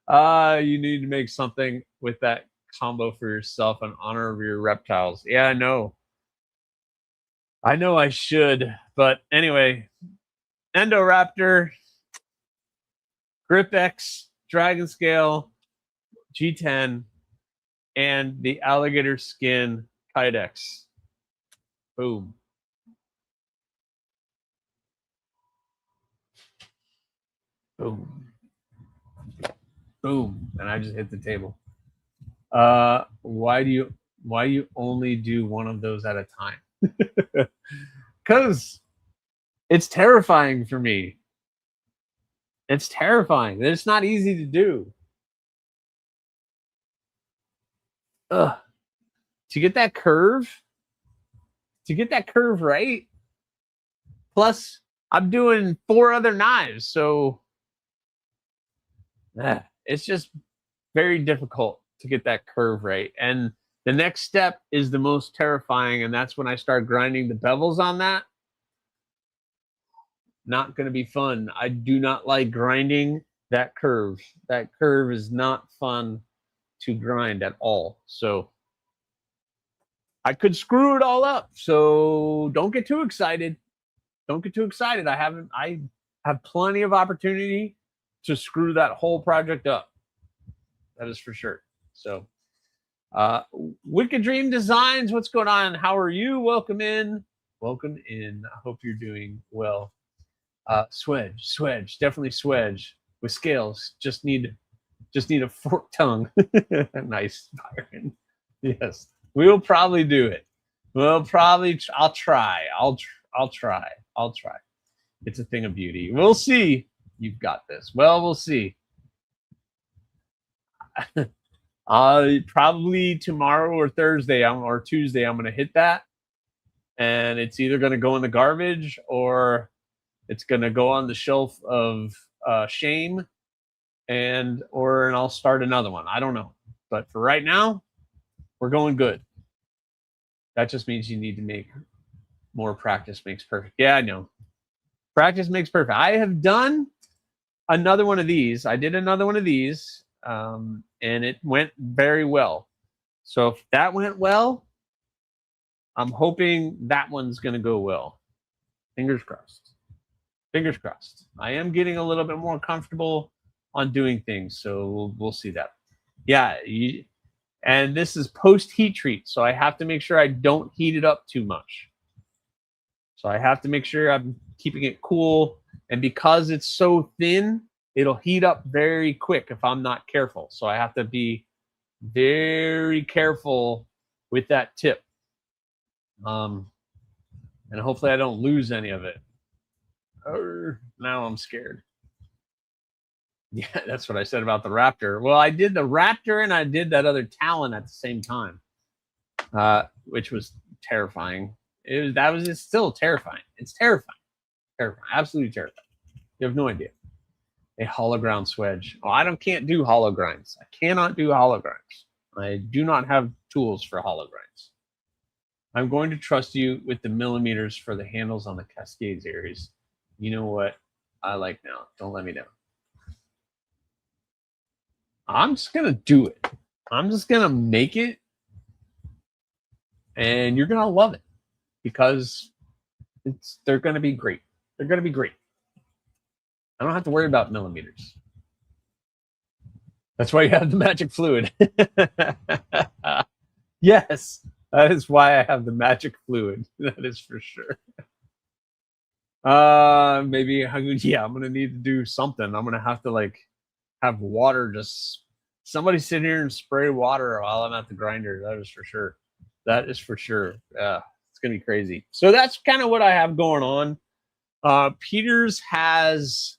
You need to make something with that combo for yourself in honor of your reptiles. Yeah, I know. I know I should, but anyway, Endoraptor, Grip X, Dragon Scale, G10, and the alligator skin Kydex. Boom. Boom. Boom. And I just hit the table. Why do you only do one of those at a time? Because it's terrifying for me. It's terrifying. It's not easy to do. To get that curve right. Plus, I'm doing 4 other knives, so it's just very difficult to get that curve right. And the next step is the most terrifying, and that's when I start grinding the bevels on that. Not going to be fun. I do not like grinding that curve. That curve is not fun to grind at all. So I could screw it all up. So don't get too excited. Don't get too excited. I have plenty of opportunity to screw that whole project up. That is for sure. So, Wicked Dream Designs, what's going on? How are you? Welcome in. Welcome in. I hope you're doing well. Swedge, definitely Swedge with scales. Just need a forked tongue. Nice, Byron. Yes, we'll probably do it. I'll try. I'll try. It's a thing of beauty. We'll see. You've got this. Well, we'll see. Probably tomorrow or Thursday or Tuesday, I'm going to hit that. And it's either going to go in the garbage or it's going to go on the shelf of shame and I'll start another one. I don't know. But for right now, we're going good. That just means you need to make more practice makes perfect. Yeah, I know. Practice makes perfect. I have done another one of these. I did another one of these. And it went very well. So if that went well, I'm hoping that one's going to go well. Fingers crossed. Fingers crossed. I am getting a little bit more comfortable on doing things, so we'll see that. Yeah, and this is post heat treat, so I have to make sure I don't heat it up too much. So I have to make sure I'm keeping it cool, and because it's so thin, it'll heat up very quick if I'm not careful. So I have to be very careful with that tip. And hopefully I don't lose any of it. Now I'm scared. Yeah, that's what I said about the Raptor. Well, I did the Raptor and I did that other Talon at the same time, which was terrifying. It's still terrifying. It's terrifying. Terrifying. Absolutely terrifying. You have no idea. A hologram swedge. Oh, I can't do hologrinds. I cannot do hologrinds. I do not have tools for hologrinds. I'm going to trust you with the millimeters for the handles on the Cascades Aries. You know what I like now. Don't let me down. I'm just going to do it. I'm just going to make it. And you're going to love it. Because they're going to be great. They're going to be great. I don't have to worry about millimeters. That's why you have the magic fluid. Yes, that is why I have the magic fluid. That is for sure. Maybe, yeah, I'm going to need to do something. I'm going to have to have water, just somebody sit here and spray water while I'm at the grinder. That is for sure. That is for sure. It's going to be crazy. So that's kind of what I have going on. Peters has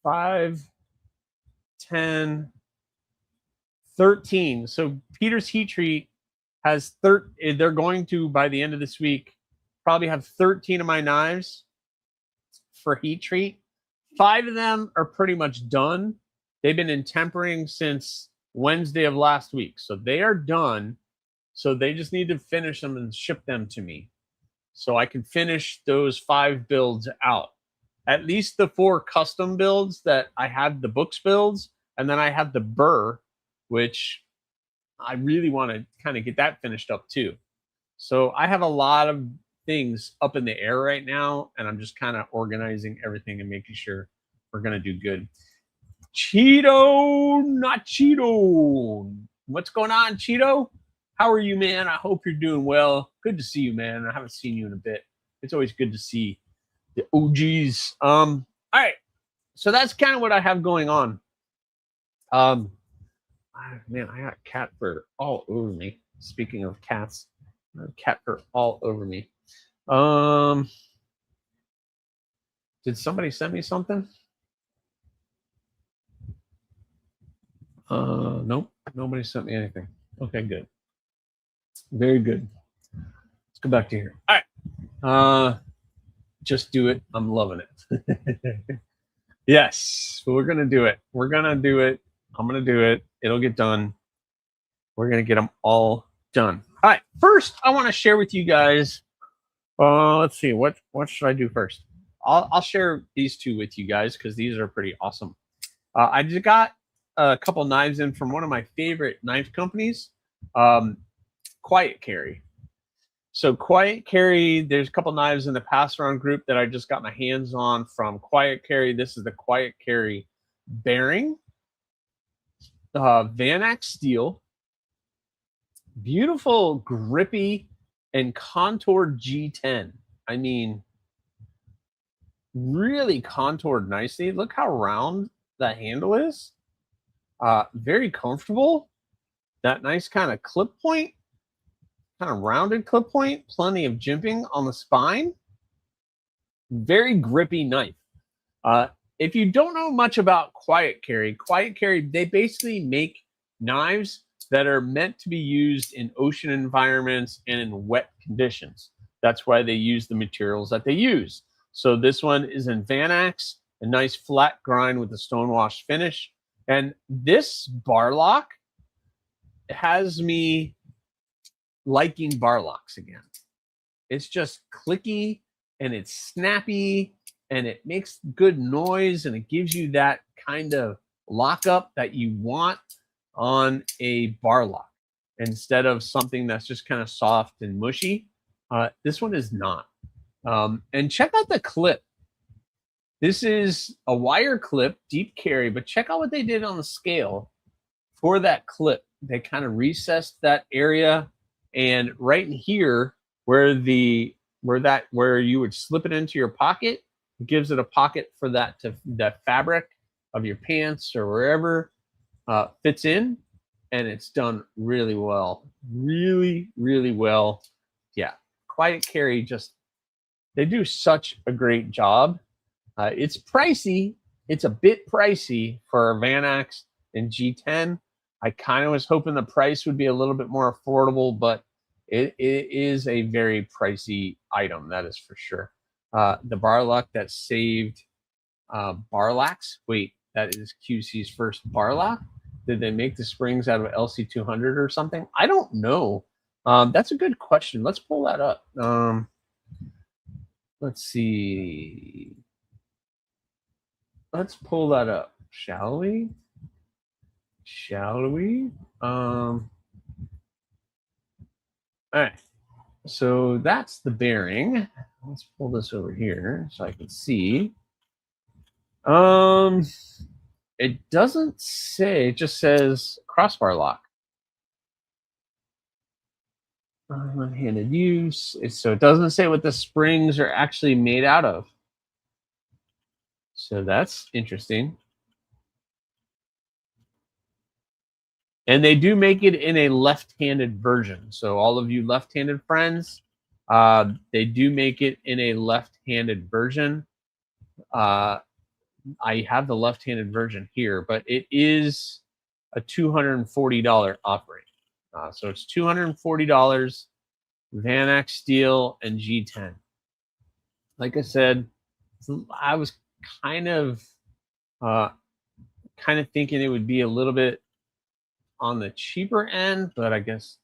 5, 10, 13. So Peter's Heat Treat has they're going to, by the end of this week, probably have 13 of my knives for Heat Treat. 5 of them are pretty much done. They've been in tempering since Wednesday of last week. So they are done. So they just need to finish them and ship them to me, so I can finish those 5 builds out. At least the 4 custom builds that I had, the books builds, and then I have the burr, which I really want to kind of get that finished up too. So I have a lot of things up in the air right now, and I'm just kind of organizing everything and making sure we're going to do good. Cheeto, not Cheeto. What's going on, Cheeto? How are you, man? I hope you're doing well. Good to see you, man. I haven't seen you in a bit. It's always good to see the OGs. All right. So that's kind of what I have going on. Man, I got cat fur all over me. Speaking of cats, I have cat fur all over me. Did somebody send me something? Nope. Nobody sent me anything. Okay, good. Very good. Let's go back to here. All right. Just do it. I'm loving it. Yes, we're going to do it. We're going to do it. I'm going to do it. It'll get done. We're going to get them all done. All right. First, I want to share with you guys. Let's see. What should I do first? I'll share these 2 with you guys because these are pretty awesome. I just got a couple knives in from one of my favorite knife companies. Quiet Carry. So Quiet Carry, there's a couple knives in the pass around group that I just got my hands on from Quiet Carry. This is the Quiet Carry bearing. Vanax steel, beautiful, grippy, and contoured G10. I mean, really contoured nicely. Look how round that handle is. Very comfortable. That nice kind of clip point, kind of rounded clip point. Plenty of jimping on the spine. Very grippy knife. If you don't know much about Quiet Carry, they basically make knives that are meant to be used in ocean environments and in wet conditions. That's why they use the materials that they use. So this one is in Vanax, a nice flat grind with a stonewash finish. And this bar lock has me liking bar locks again. It's just clicky and it's snappy and it makes good noise and it gives you that kind of lockup that you want on a bar lock instead of something that's just kind of soft and mushy. This one is not. And check out the clip. This is a wire clip, deep carry, but check out what they did on the scale for that clip. They kind of recessed that area, and right in here where you would slip it into your pocket, it gives it a pocket for that fabric of your pants or wherever fits in, and it's done really well. Really, really well. Yeah, Quiet Carry, they do such a great job. It's pricey. It's a bit pricey for a Vanax and G10. I kind of was hoping the price would be a little bit more affordable, but it is a very pricey item, that is for sure. The bar lock that saved Barlax. Wait, that is QC's first bar lock? Did they make the springs out of LC200 or something? I don't know. That's a good question. Let's pull that up. Let's see. Let's pull that up, shall we? All right. So that's the bearing. Let's pull this over here so I can see. It doesn't say, it just says crossbar lock. One-handed use. So it doesn't say what the springs are actually made out of. So that's interesting. And they do make it in a left-handed version. So all of you left-handed friends, they do make it in a left-handed version. I have the left-handed version here, but it is a $240 offering. So it's $240, Vanax steel and G10. Like I said, I was kind of thinking it would be a little bit on the cheaper end, but I guess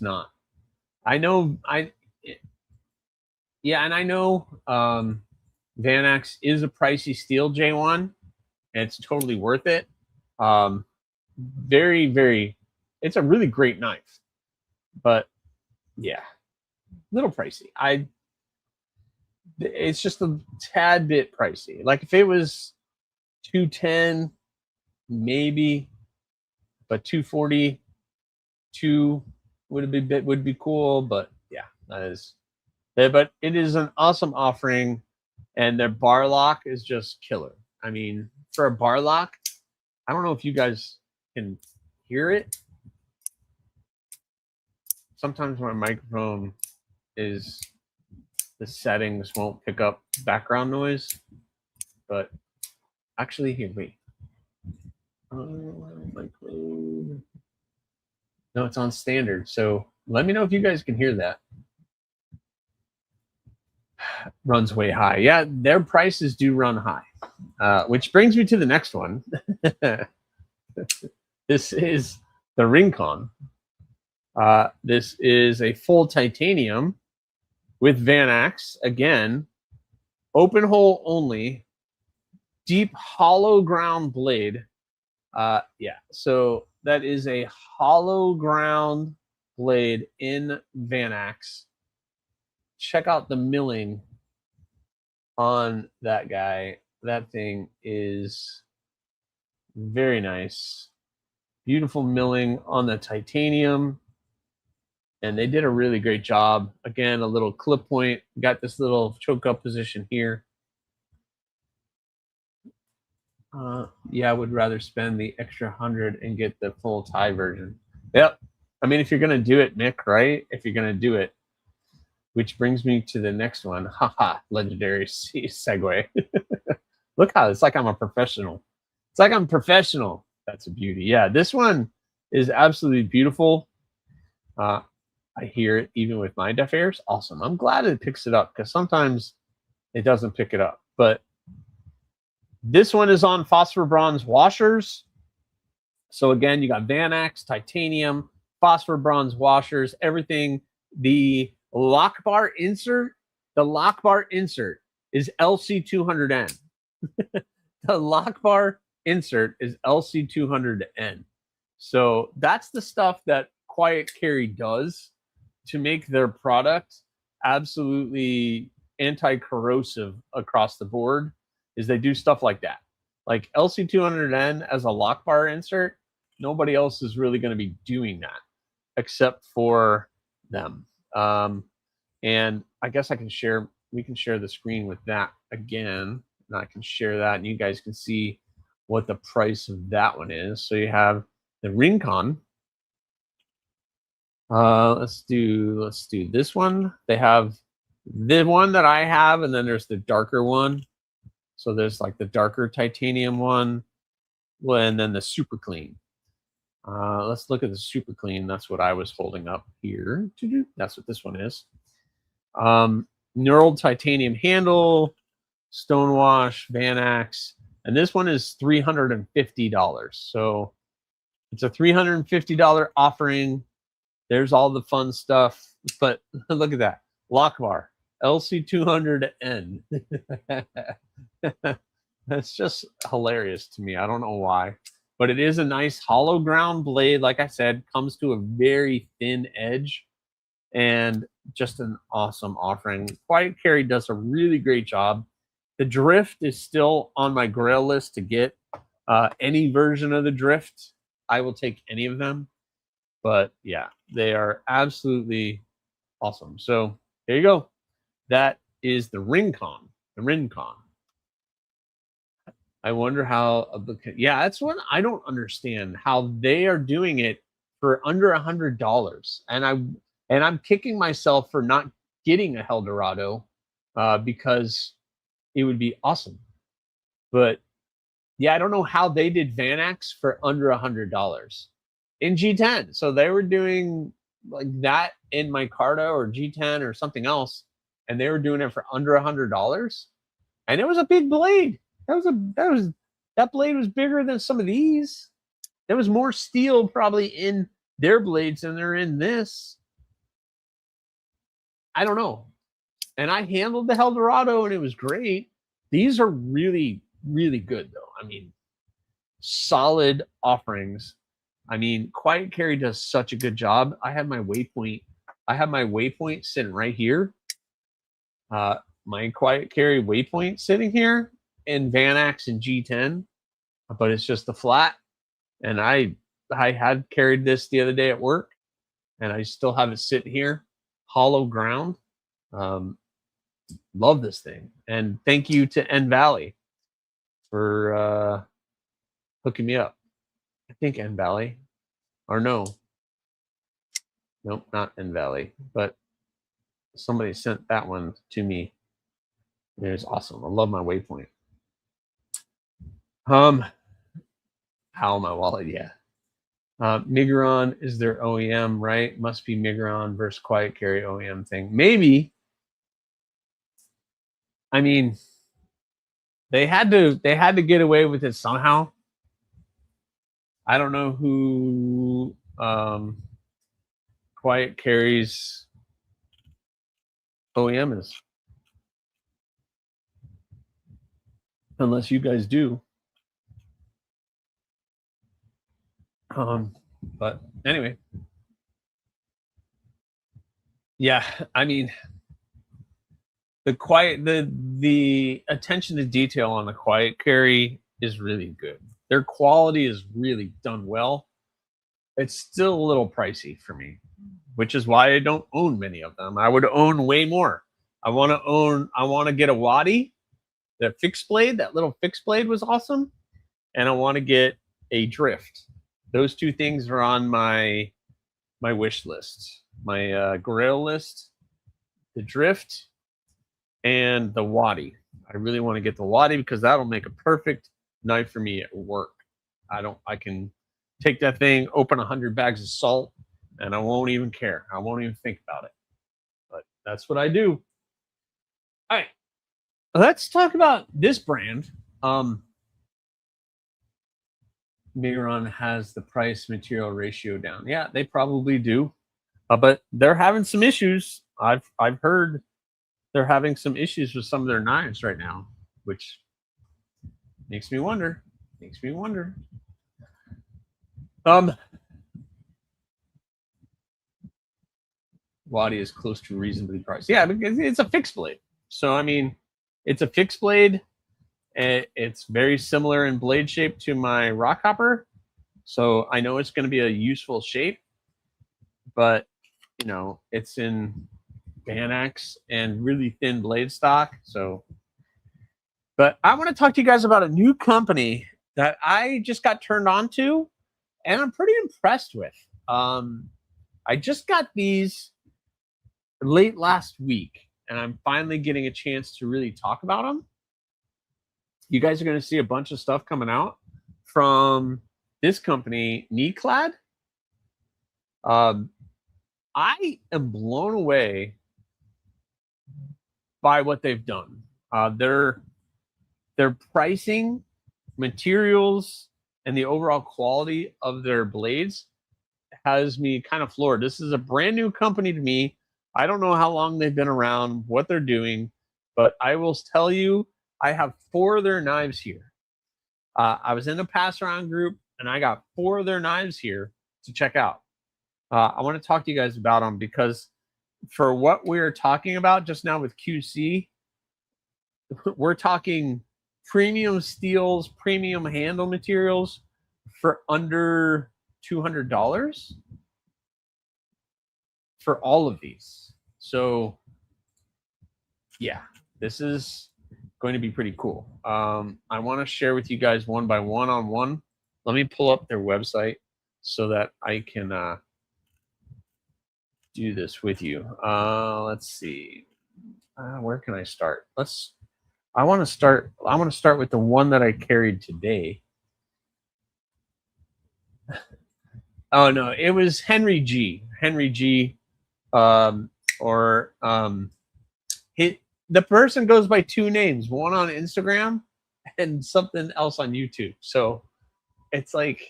not. I know Vanax is a pricey steel, J1, and it's totally worth it. Very, very, it's a really great knife, but yeah, little pricey. It's just a tad bit pricey. Like if it was $210, maybe, but $242 would be cool. But yeah, that is. But it is an awesome offering, and their bar lock is just killer. I mean, for a bar lock, I don't know if you guys can hear it. Sometimes my microphone is, the settings won't pick up background noise, but actually here, wait. No, it's on standard. So let me know if you guys can hear that. Runs way high. Yeah, their prices do run high. Which brings me to the next one. This is the Rincon. This is a full titanium with Vanax. Again, open hole only, deep hollow ground blade. Yeah, so that is a hollow ground blade in Vanax. Check out the milling on that guy. That thing is very nice. Beautiful milling on the titanium. And they did a really great job. Again, a little clip point. Got this little choke up position here. Yeah, I would rather spend the extra 100 and get the full tie version. Yep. I mean, if you're going to do it, Nick, right? If you're going to do it. Which brings me to the next one. Haha, legendary segue. Look how it's like I'm a professional. It's like I'm professional. That's a beauty. Yeah, this one is absolutely beautiful. I hear it even with my deaf ears. Awesome. I'm glad it picks it up because sometimes it doesn't pick it up. But this one is on phosphor bronze washers. So again, you got Vanax, titanium, phosphor bronze washers, everything. The lock bar insert is LC200N. The lock bar insert is LC200N. So that's the stuff that Quiet Carry does to make their product absolutely anti-corrosive across the board, is they do stuff like that. Like LC200N as a lock bar insert, nobody else is really going to be doing that except for them. And I guess we can share the screen with that again. And I can share that and you guys can see what the price of that one is. So you have the Rincon. Let's do this one. They have the one that I have, and then there's the darker one. So there's like the darker titanium one, and then the super clean. Let's look at the super clean. That's what I was holding up here. That's what this one is. Knurled titanium handle, stonewash, Vanax, and this one is $350. So it's a $350 offering. There's all the fun stuff, but look at that lock bar, LC200N. That's just hilarious to me. I don't know why, but it is a nice hollow ground blade. Like I said, comes to a very thin edge and just an awesome offering. Quiet Carry does a really great job. The drift is still on my grail list to get. Any version of the drift, I will take any of them. But yeah, they are absolutely awesome. So there you go. That is the Rincon. The Rincon. I wonder how. Yeah, that's one I don't understand how they are doing it for under $100. And I'm kicking myself for not getting a Eldorado because it would be awesome. But yeah, I don't know how they did Vanax for under $100 in G10. So they were doing like that in Micarta or G10 or something else, and they were doing it for under $100. And it was a big blade. That blade was bigger than some of these. There was more steel probably in their blades than there in this. I don't know. And I handled the Eldorado and it was great. These are really, really good though. I mean, solid offerings. I mean, Quiet Carry does such a good job. I have my waypoint sitting right here. My Quiet Carry waypoint sitting here in Vanax and G10, but it's just a flat. And I had carried this the other day at work, and I still have it sitting here, hollow ground. Love this thing, and thank you to N Valley for hooking me up. I think N Valley, or nope, not N Valley, but somebody sent that one to me. It was awesome. I love my waypoint. How my wallet, yeah. Migron is their OEM, right? Must be Migron versus Quiet Carry OEM thing. Maybe. I mean, they had to get away with it somehow. I don't know who Quiet Carry's OEM is. Unless you guys do. But anyway. Yeah, I mean, the attention to detail on the Quiet Carry is really good. Their quality is really done well. it's still a little pricey for me, which is why I don't own many of them. I would own way more. I want to get a Waddy, that fixed blade, that little fixed blade was awesome. And I want to get a drift. Those two things are on my wish list, my grail list, the drift and the Waddy. I really want to get the Waddy because that'll make a perfect knife for me at work. I can take that thing, open 100 bags of salt, and I won't even care. I won't even think about it. But that's what I do. All right. Let's talk about this brand. Migron has the price material ratio down. Yeah, they probably do. But they're having some issues. I've heard they're having some issues with some of their knives right now, which makes me wonder. Waddy is close to reasonably priced. Yeah, because it's a fixed blade. So I mean, it's a fixed blade. It's very similar in blade shape to my Rockhopper. So I know it's going to be a useful shape, but you know, it's in Banax and really thin blade stock. So, but I want to talk to you guys about a new company that I just got turned on to, and I'm pretty impressed with. I just got these late last week, and I'm finally getting a chance to really talk about them. You guys are going to see a bunch of stuff coming out from this company, Kneeclad. I am blown away by what they've done. Their pricing, materials, and the overall quality of their blades has me kind of floored. This is a brand new company to me. I don't know how long they've been around, what they're doing, but I will tell you, I have 4 of their knives here. I was in the pass around group, and I got 4 of their knives here to check out. I want to talk to you guys about them because for what we're talking about just now with QC, we're talking premium steels, premium handle materials for under $200 for all of these. So yeah, this is going to be pretty cool. I want to share with you guys one by one on one. Let me pull up their website so that I can do this with you. Let's see. Where can I start? I want to start with the one that I carried today. Oh no, it was Henry G. The person goes by 2 names, one on Instagram and something else on YouTube. So it's like,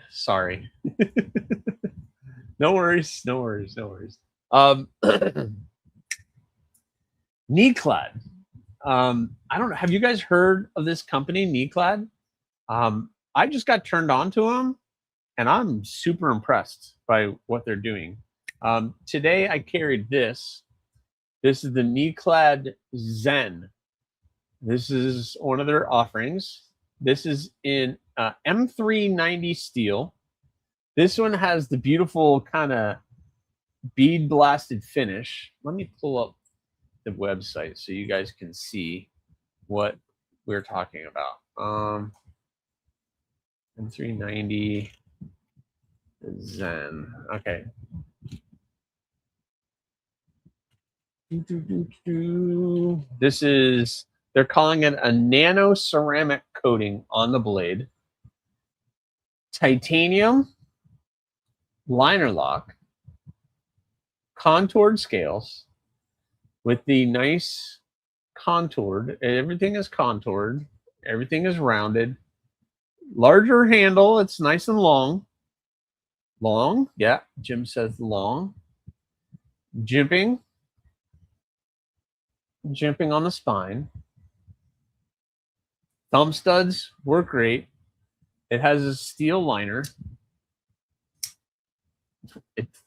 sorry. No worries. Kneeclad. I don't know. Have you guys heard of this company, Kneeclad? I just got turned on to them, and I'm super impressed by what they're doing. Today I carried this. This is the Kneeclad Zen. This is one of their offerings. This is in M390 steel. This one has the beautiful kind of bead blasted finish. Let me pull up the website so you guys can see what we're talking about. M390 Zen. Okay. This is, they're calling it a nano ceramic coating on the blade. Titanium liner lock, contoured scales with the nice contoured, everything is contoured, everything is rounded, larger handle, it's nice and long, yeah, Jim says long, jimping on the spine, thumb studs work great, it has a steel liner,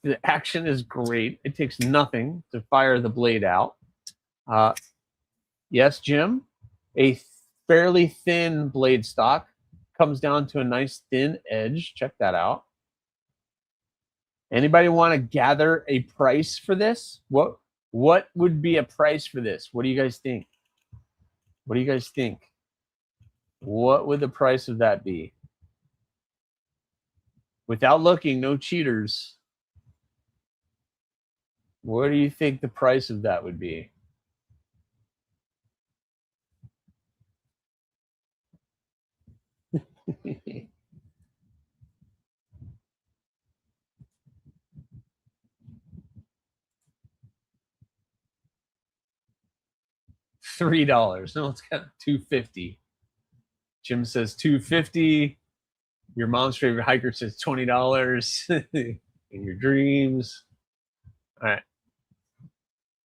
the action is great. It takes nothing to fire the blade out. Yes, Jim, a fairly thin blade stock comes down to a nice thin edge. Check that out. Anybody want to gather a price for this? What would be a price for this? What do you guys think? What do you guys think? What would the price of that be? Without looking, no cheaters. What do you think the price of that would be? $3. No, it's got $2.50. Jim says $2.50. Your mom's favorite hiker says $20 in your dreams. All right.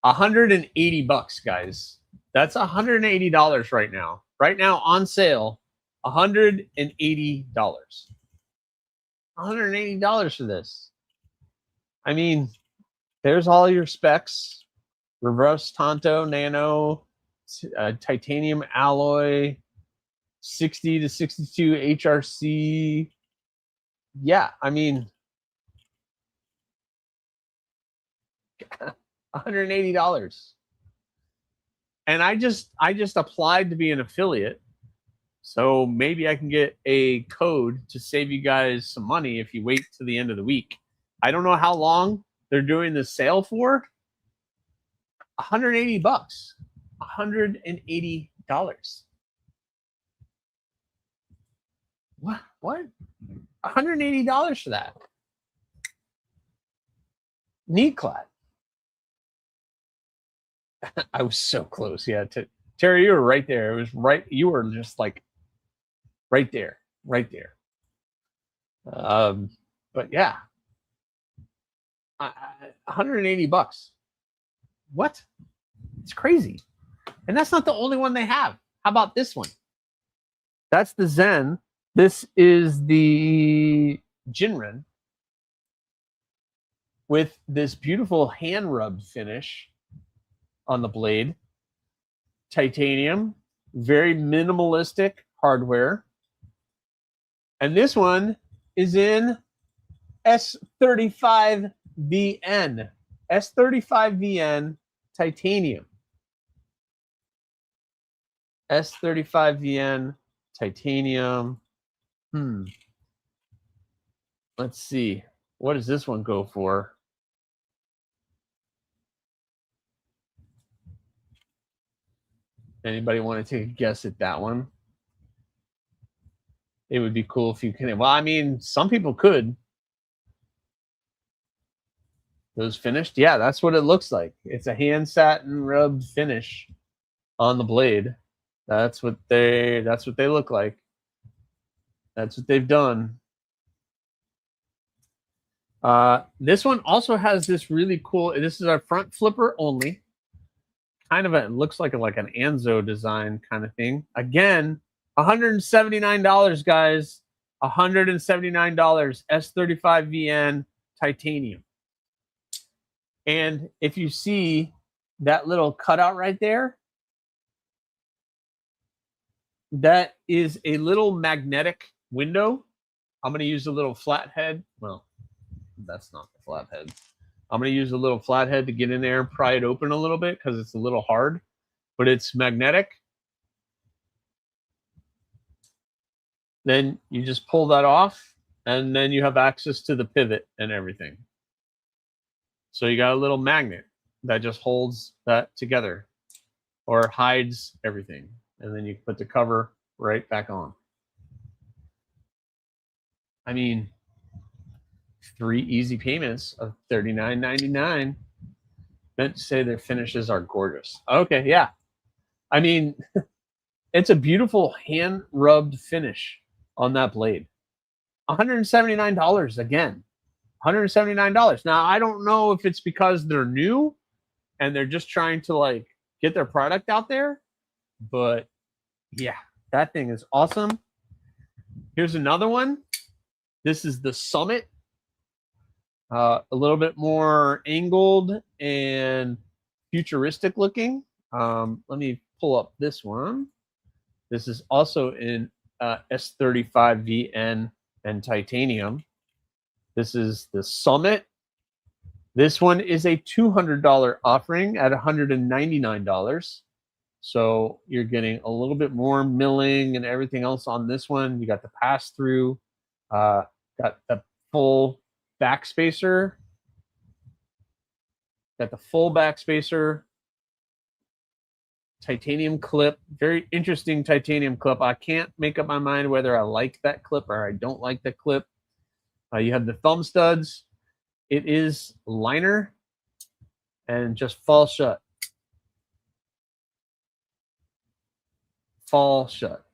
$180, guys. That's $180 right now. Right now on sale, $180. $180 for this. I mean, there's all your specs. Reverse Tanto, Nano, titanium alloy, 60 to 62 HRC. Yeah, I mean, $180. And I just applied to be an affiliate. So maybe I can get a code to save you guys some money if you wait to the end of the week. I don't know how long they're doing the sale for. $180. $180. What? $180 for that. Knee clad. I was so close. Yeah, Terry, you were right there. It was right. You were just like right there, right there. But yeah, $180. What? It's crazy. And that's not the only one they have. How about this one? That's the Zen. This is the Jinren with this beautiful hand rub finish on the blade. Titanium, very minimalistic hardware. And this one is in S35VN. S35VN titanium. S35VN titanium. Let's see. What does this one go for? Anybody want to take a guess at that one? It would be cool if you can. Well, I mean, some people could. Those finished? Yeah, that's what it looks like. It's a hand satin rubbed finish on the blade. That's what they look like. That's what they've done. This one also has this really cool. This is our front flipper only. Kind of it looks like an Anzo design kind of thing. Again, $179, guys. $179. S35VN titanium. And if you see that little cutout right there, that is a little magnetic window. I'm going to use a little flathead. Well, that's not the flathead. I'm going to use a little flathead to get in there and pry it open a little bit because it's a little hard, but it's magnetic. Then you just pull that off, and then you have access to the pivot and everything. So you got a little magnet that just holds that together or hides everything. And then you put the cover right back on. I mean, 3 easy payments of $39.99. Meant to say their finishes are gorgeous. Okay, yeah. I mean, it's a beautiful hand-rubbed finish on that blade. $179 again. $179. Now, I don't know if it's because they're new and they're just trying to like get their product out there, but yeah, that thing is awesome. Here's another one. This is the Summit. A little bit more angled and futuristic looking. Let me pull up this one. This is also in S35VN and titanium. This is the Summit. This one is a $200 offering at $199. So you're getting a little bit more milling and everything else on this one. You got the pass-through, got the full backspacer. Got the full backspacer. Titanium clip. Very interesting titanium clip. I can't make up my mind whether I like that clip or I don't like the clip. You have the thumb studs. It is liner and just fall shut. Fall shut.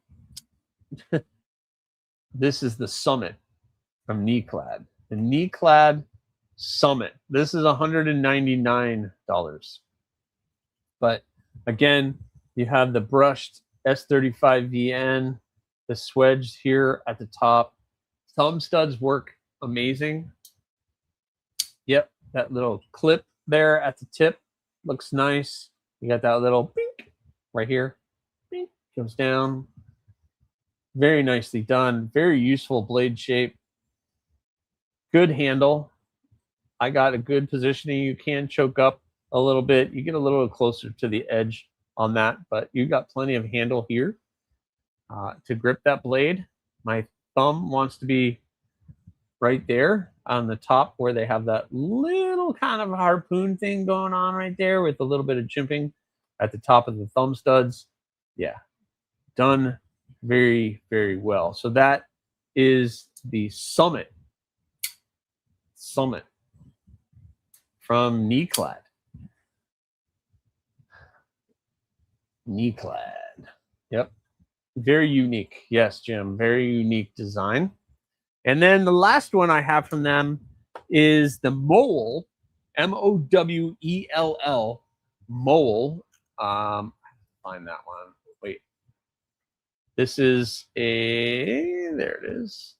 This is the Summit from Knee-Clad. The Knee-Clad Summit. This is $199. But again, you have the brushed S35VN, the swedge here at the top. Thumb studs work amazing. Yep, that little clip there at the tip looks nice. You got that little bink right here. Bink, comes down. Very nicely done. Very useful blade shape. Good handle. I got a good positioning. You can choke up a little bit. You get a little closer to the edge on that, but you got plenty of handle here to grip that blade. My thumb wants to be right there on the top where they have that little kind of harpoon thing going on right there with a little bit of jimping at the top of the thumb studs. Yeah, done very, very well. So that is the Summit from Knee-Clad. Knee-Clad. Yep. Very unique. Yes, Jim. Very unique design. And then the last one I have from them is the Mowell, M-O-W-E-L-L, Mowell. Find that one. Wait. This is a, there it is.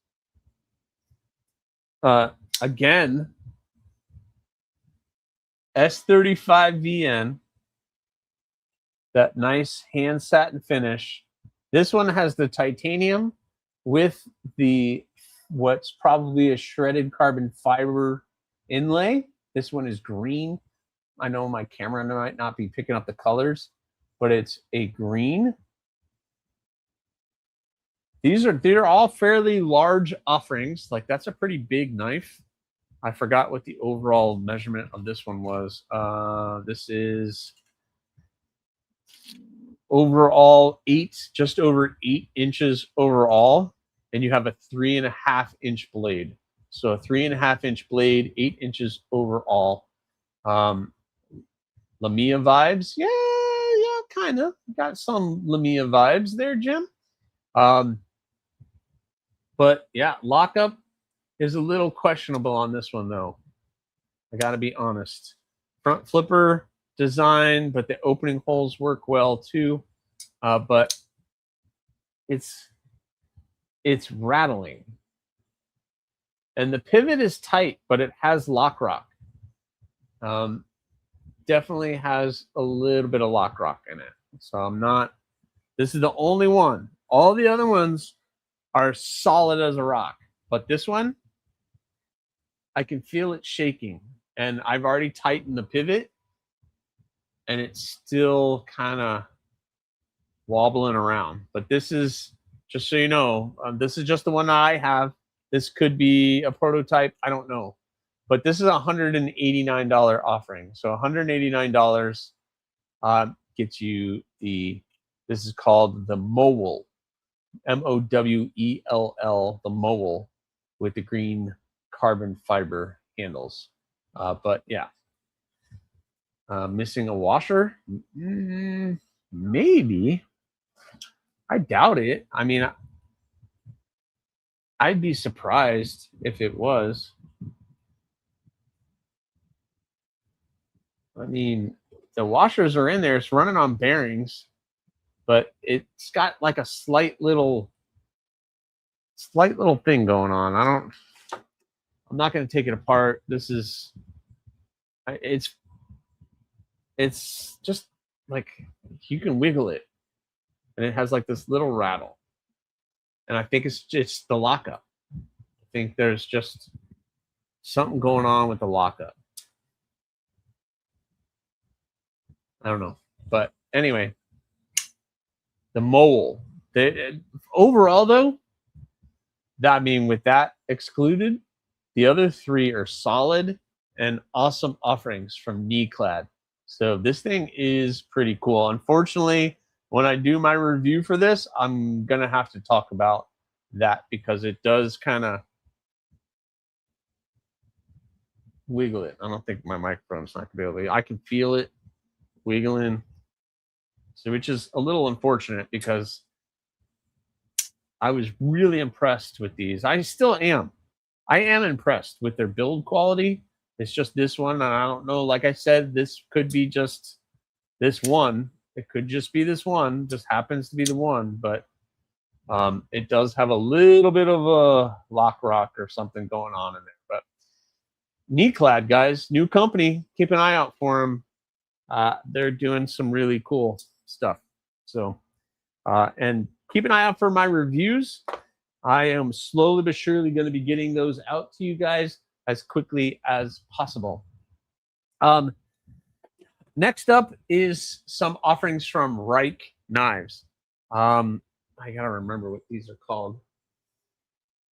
Again, S35VN, that nice hand satin finish. This one has the titanium with the what's probably a shredded carbon fiber inlay. This one is green. I know my camera might not be picking up the colors, but it's a green. They're all fairly large offerings. Like, that's a pretty big knife. I forgot what the overall measurement of this one was. This is overall just over 8 inches overall, and you have a 3.5-inch blade. So a 3.5-inch blade, 8 inches overall. Lamia vibes, yeah, kind of got some Lamia vibes there, Jim. But yeah, lockup is a little questionable on this one, though. I got to be honest. Front flipper design, but the opening holes work well too. But it's rattling, and the pivot is tight, but it has lock rock. Definitely has a little bit of lock rock in it. So I'm not. This is the only one. All the other ones are solid as a rock, but this one, I can feel it shaking, and I've already tightened the pivot, and it's still kind of wobbling around. But this is, just so you know, this is just the one I have. This could be a prototype. I don't know. But this is a $189 offering. So $189 gets you this is called the Mowell, M-O-W-E-L-L, the Mowell, with the green carbon fiber handles. But yeah, missing a washer? Maybe. I doubt it. I mean, I'd be surprised if it was. I mean, the washers are in there. It's running on bearings, but it's got like a slight little thing going on. I'm not going to take it apart. It's just like you can wiggle it, and it has like this little rattle. And I think it's just the lockup. I think there's just something going on with the lockup. I don't know. But anyway, the mole. Overall, though, I mean, with that excluded, the other three are solid and awesome offerings from Kneeclad. So this thing is pretty cool. Unfortunately, when I do my review for this, I'm going to have to talk about that because it does kind of wiggle it. I don't think my microphone's not going to be able to. I can feel it wiggling. So, which is a little unfortunate because I was really impressed with these. I still am. I am impressed with their build quality. It's just this one, and I don't know. Like I said, this could be just this one. It could just be this one. Just happens to be the one, but it does have a little bit of a lock rock or something going on in there. But Kneeclad, guys, new company. Keep an eye out for them. They're doing some really cool stuff. So, and keep an eye out for my reviews. I am slowly but surely going to be getting those out to you guys as quickly as possible. Next up is some offerings from Reich Knives. I got to remember what these are called.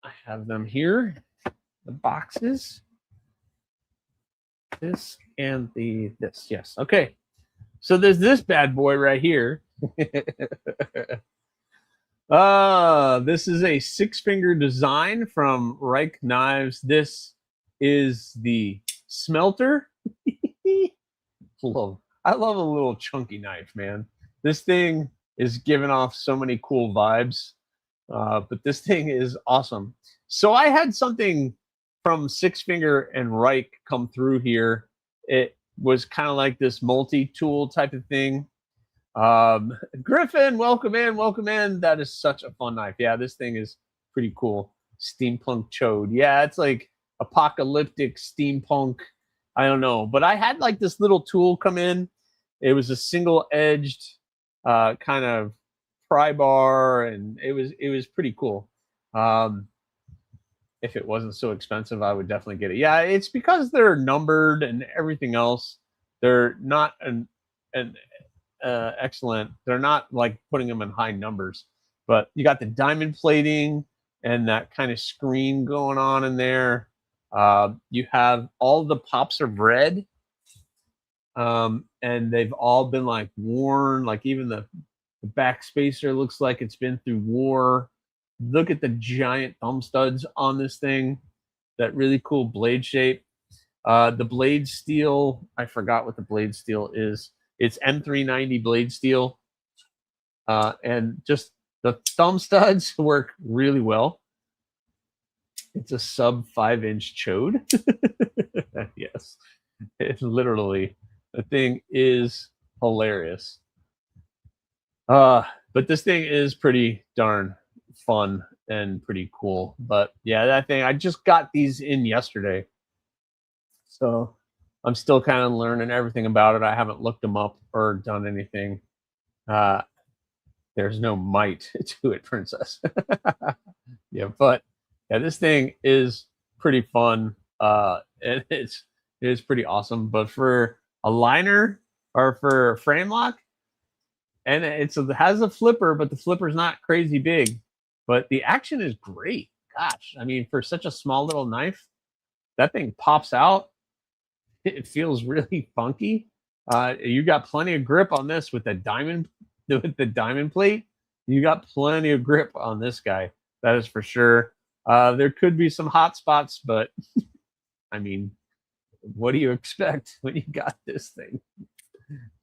I have them here, the boxes. This and this, yes. Okay, so there's this bad boy right here. This is a 6-finger design from Reich Knives. This is the smelter. I love a little chunky knife, man. This thing is giving off so many cool vibes. But this thing is awesome. So I had something from 6-finger and Reich come through here. It was kind of like this multi-tool type of thing. Griffin, welcome in. That is such a fun knife. Yeah, this thing is pretty cool. Steampunk chode. Yeah, it's like apocalyptic steampunk. I don't know, but I had like this little tool come in. It was a single-edged kind of pry bar, and it was pretty cool. If it wasn't so expensive, I would definitely get it. Yeah, it's because they're numbered and everything else. They're not excellent. They're not like putting them in high numbers, but you got the diamond plating and that kind of screen going on in there. You have all the pops of red, and they've all been like worn. Like even the back spacer looks like it's been through war. Look at the giant thumb studs on this thing. That really cool blade shape. The blade steel, I forgot what the blade steel is. It's M390 blade steel. And just the thumb studs work really well. It's a sub 5-inch chode. Yes, it's literally, the thing is hilarious. But this thing is pretty darn fun and pretty cool. But yeah, that thing, I just got these in yesterday, so I'm still kind of learning everything about it. I haven't looked them up or done anything. There's no might to it, princess. Yeah, but yeah, this thing is pretty fun. And it is pretty awesome. But for a liner or for a frame lock, and it has a flipper, but the flipper's not crazy big. But the action is great. Gosh, I mean, for such a small little knife, that thing pops out. It feels really funky. You got plenty of grip on this with the diamond plate. You got plenty of grip on this guy. That is for sure. There could be some hot spots, but I mean, what do you expect when you got this thing?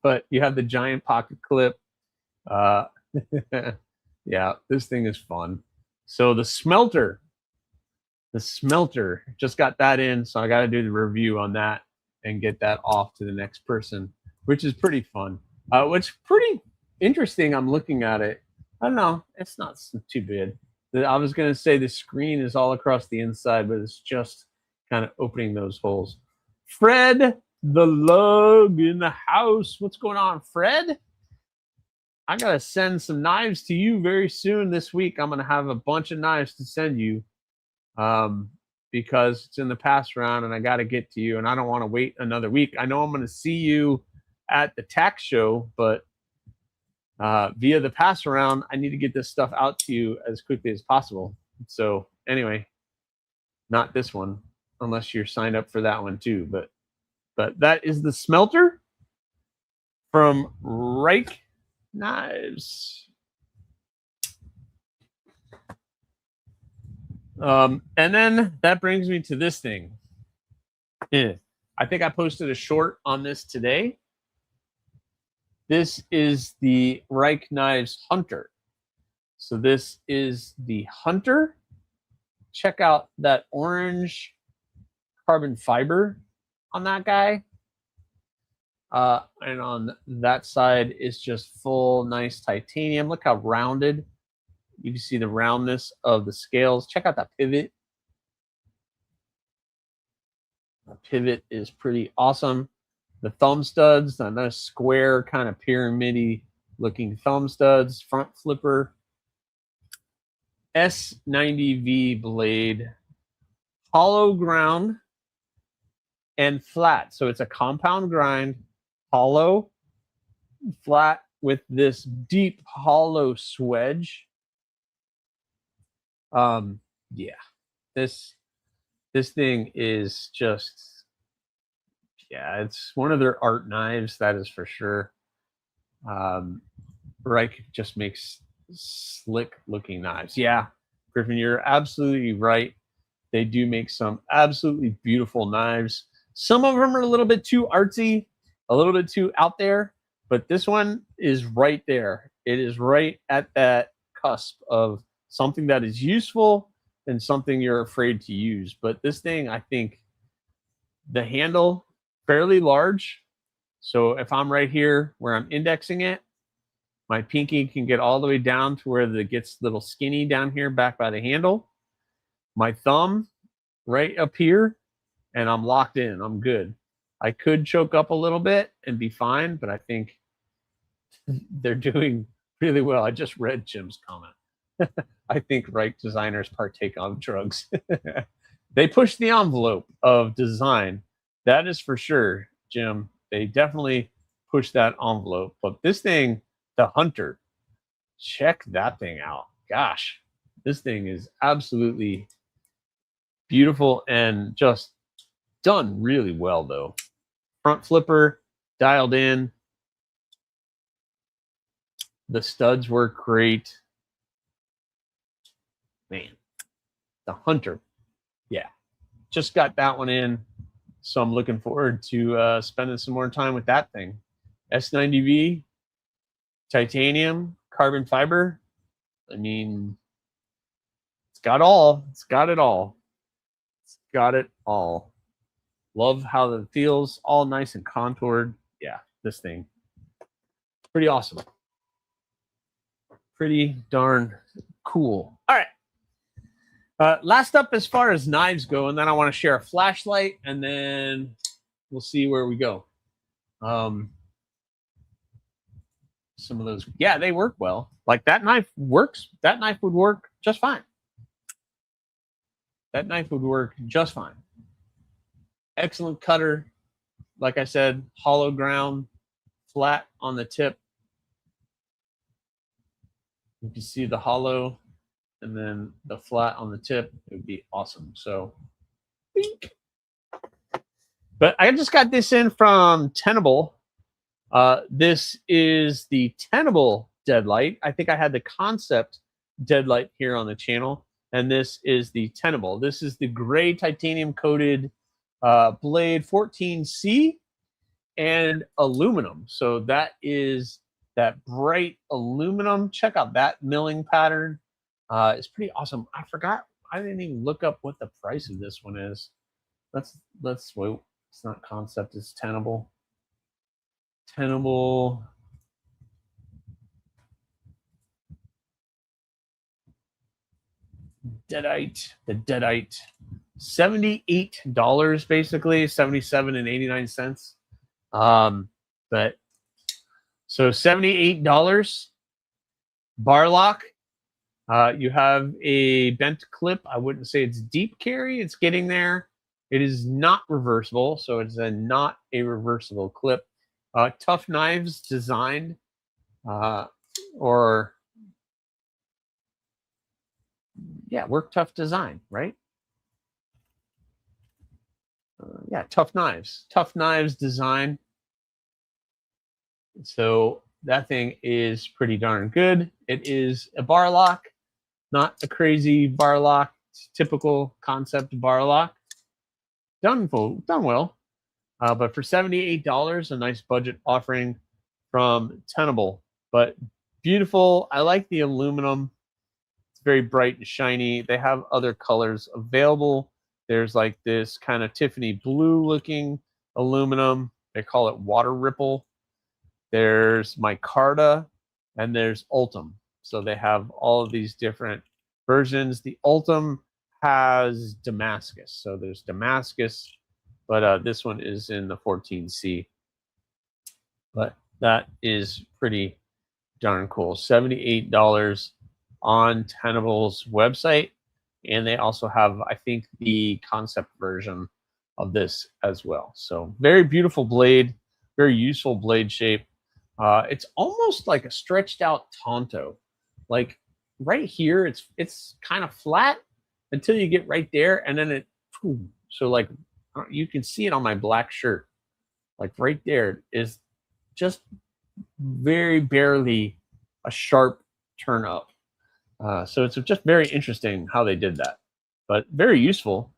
But you have the giant pocket clip. Yeah, this thing is fun. So the smelter just got that in, so I got to do the review on that and get that off to the next person, which is pretty fun. What's pretty interesting, I'm looking at it. I don't know, it's not too bad. I was going to say the screen is all across the inside, but it's just kind of opening those holes. Fred the Lug in the house. What's going on, Fred? I got to send some knives to you very soon this week. I'm going to have a bunch of knives to send you because it's in the pass round and I got to get to you. And I don't want to wait another week. I know I'm going to see you at the tax show, but via the pass around, I need to get this stuff out to you as quickly as possible. So anyway, not this one, unless you're signed up for that one too. But that is the smelter from Reich Knives. And then that brings me to this thing. I think I posted a short on this today. This is the Reich Knives Hunter. So this is the Hunter. Check out that orange carbon fiber on that guy. And on that side is just full nice titanium. Look how rounded. You can see the roundness of the scales. Check out that pivot. The pivot is pretty awesome. The thumb studs, that nice square kind of pyramid-y looking thumb studs. Front flipper. S90V blade. Hollow ground and flat. So it's a compound grind. Hollow, flat with this deep hollow swedge. Yeah, this thing is just, yeah, it's one of their art knives, that is for sure. Reich just makes slick looking knives. Yeah, Griffin, you're absolutely right. They do make some absolutely beautiful knives. Some of them are a little bit too artsy, a little bit too out there, but this one is right there. It is right at that cusp of something that is useful and something you're afraid to use. But this thing, I think the handle, fairly large. So if I'm right here where I'm indexing it, my pinky can get all the way down to where it gets a little skinny down here back by the handle. My thumb right up here, and I'm locked in. I'm good. I could choke up a little bit and be fine, but I think they're doing really well. I just read Jim's comment. I think Reich designers partake of drugs. They push the envelope of design. That is for sure, Jim. They definitely push that envelope. But this thing, the Hunter, check that thing out. Gosh, this thing is absolutely beautiful and just done really well, though. Front flipper, dialed in. The studs work great. Man, the Hunter. Yeah, just got that one in. So I'm looking forward to spending some more time with that thing. S90V, titanium, carbon fiber. I mean, it's got all. It's got it all. It's got it all. Love how it feels, all nice and contoured. Yeah, this thing, pretty awesome. Pretty darn cool. All right. Last up as far as knives go, and then I want to share a flashlight, and then we'll see where we go. Some of those, yeah, they work well. Like that knife works. That knife would work just fine. That knife would work just fine. Excellent cutter. Like I said, hollow ground, flat on the tip. You can see the hollow and then the flat on the tip. It would be awesome. So, but I just got this in from Tenable. This is the Tenable Deadlight. I think I had the concept Deadlight here on the channel, and this is the Tenable. This is the gray titanium coated blade 14C and aluminum. So that is that bright aluminum. Check out that milling pattern. It's pretty awesome. I forgot. I didn't even look up what the price of this one is. Let's wait. It's not concept. It's Tenable. Tenable. Deadite. The Deadite. $78 basically. 77 and 89 cents. But so $78 bar lock. You have a bent clip. I wouldn't say it's deep carry. It's getting there. It is not reversible, so it's not a reversible clip. Tough knives designed, work tough design, right? Tough knives design. So that thing is pretty darn good. It is a bar lock, not a crazy bar lock, typical concept bar lock. Done well. But for $78, a nice budget offering from Tenable. But beautiful. I like the aluminum. It's very bright and shiny. They have other colors available. There's like this kind of Tiffany blue looking aluminum. They call it water ripple. There's micarta and there's ultim. So they have all of these different versions. The ultim has Damascus. So there's Damascus, but this one is in the 14C. But that is pretty darn cool. $78 on Tenable's website. And they also have, I think, the concept version of this as well. So very beautiful blade, very useful blade shape. It's almost like a stretched out Tonto. Like right here, it's kind of flat until you get right there, and then so like you can see it on my black shirt. Like right there is just very barely a sharp turn up. So it's just very interesting how they did that, but very useful,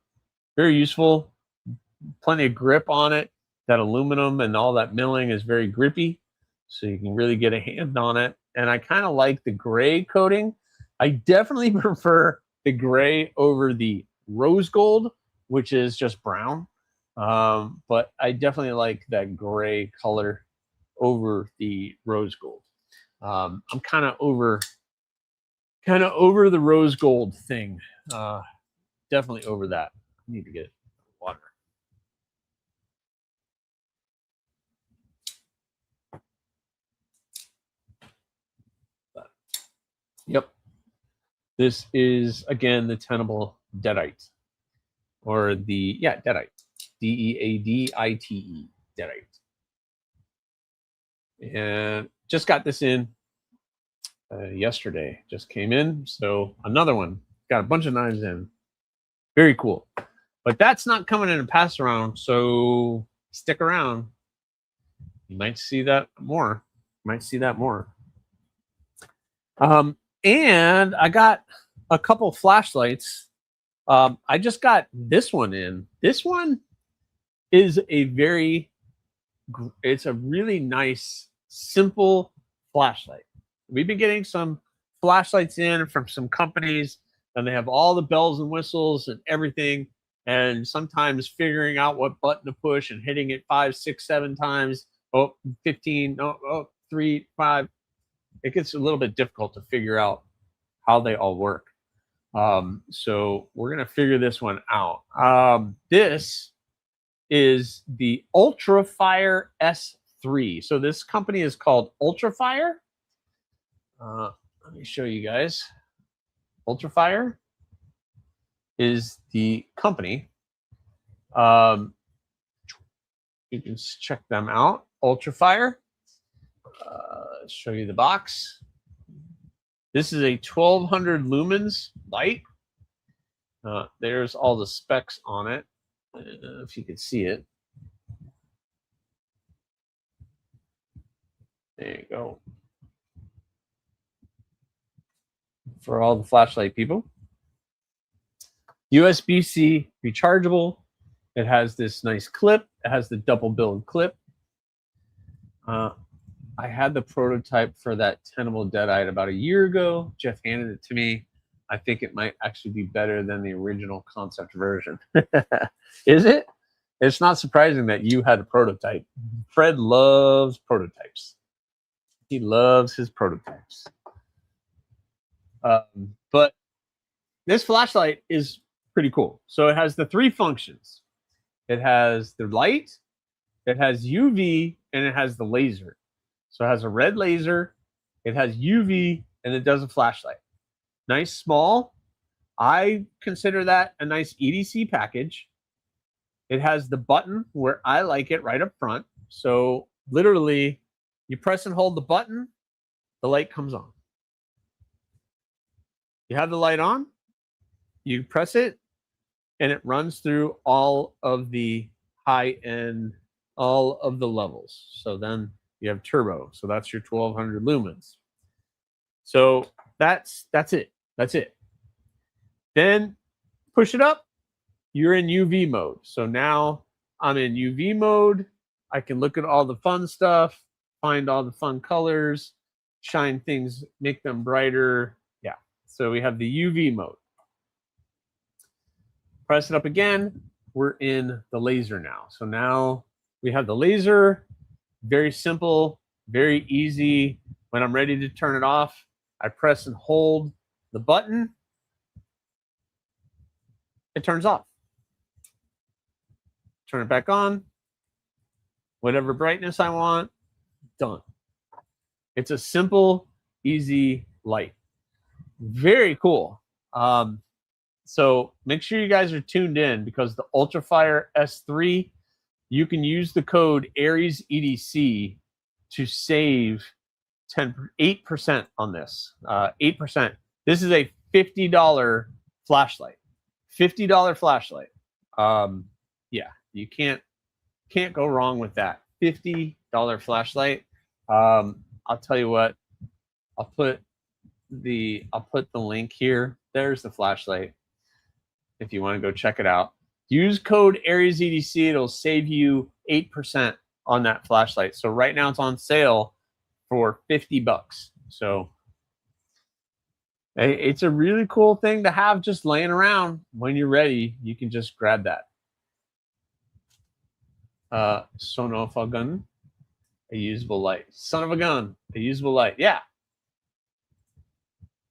plenty of grip on it. That aluminum and all that milling is very grippy, so you can really get a hand on it. And I kind of like the gray coating. I definitely prefer the gray over the rose gold, which is just brown. But I definitely like that gray color over the rose gold. I'm kind of over the rose gold thing. Definitely over that. I need to get water. Yep. This is, again, the Tenable Deadite. Or the, Deadite. Deadite. Deadite. And just got this in yesterday. Just came in. So another one. Got a bunch of knives in. Very cool. But that's not coming in a pass around. So stick around. You might see that more. And I got a couple flashlights. I just got this one in. This one is it's a really nice, simple flashlight. We've been getting some flashlights in from some companies, and they have all the bells and whistles and everything. And sometimes figuring out what button to push and hitting it 5, 6, 7 times. 15, 3, 5. It gets a little bit difficult to figure out how they all work. So we're going to figure this one out. This is the Ultrafire S3. So this company is called Ultrafire. Let me show you guys. Ultrafire is the company. You can check them out. Ultrafire. Show you the box. This is a 1200 lumens light. There's all the specs on it. If you can see it. There you go. For all the flashlight people. USB-C rechargeable. It has this nice clip. It has the double build clip. I had the prototype for that Tenable Deadite about a year ago. Jeff handed it to me. I think it might actually be better than the original concept version. Is it? It's not surprising that you had a prototype. Fred loves prototypes. He loves his prototypes. But this flashlight is pretty cool. So it has the 3 functions. It has the light, it has UV, and it has the laser. So it has a red laser, it has UV, and it does a flashlight. Nice small. I consider that a nice EDC package. It has the button where I like it right up front. So literally, you press and hold the button, the light comes on. You have the light on, you press it, and it runs through all of the high end, all of the levels. So then you have turbo. So that's your 1200 lumens. So that's it. That's it. Then push it up, you're in UV mode. So now I'm in UV mode. I can look at all the fun stuff, find all the fun colors, shine things, make them brighter. Yeah. So we have the UV mode. Press it up again. We're in the laser now. So now we have the laser. Very simple, very easy. When I'm ready to turn it off, I press and hold the button. It turns off. Turn it back on. Whatever brightness I want, done. It's a simple, easy light. Very cool. So make sure you guys are tuned in, because the Ultrafire S3, you can use the code AriesEDC to save 8% on this. 8%. This is a $50 flashlight. $50 flashlight. Yeah, you can't go wrong with that. $50 flashlight. I'll tell you what. I'll put the link here. There's the flashlight. If you want to go check it out, use code AriesEDC. It'll save you 8% on that flashlight. So right now it's on sale for $50. So it's a really cool thing to have just laying around. When you're ready, you can just grab that. Son of a gun, a usable light. Son of a gun, a usable light. Yeah.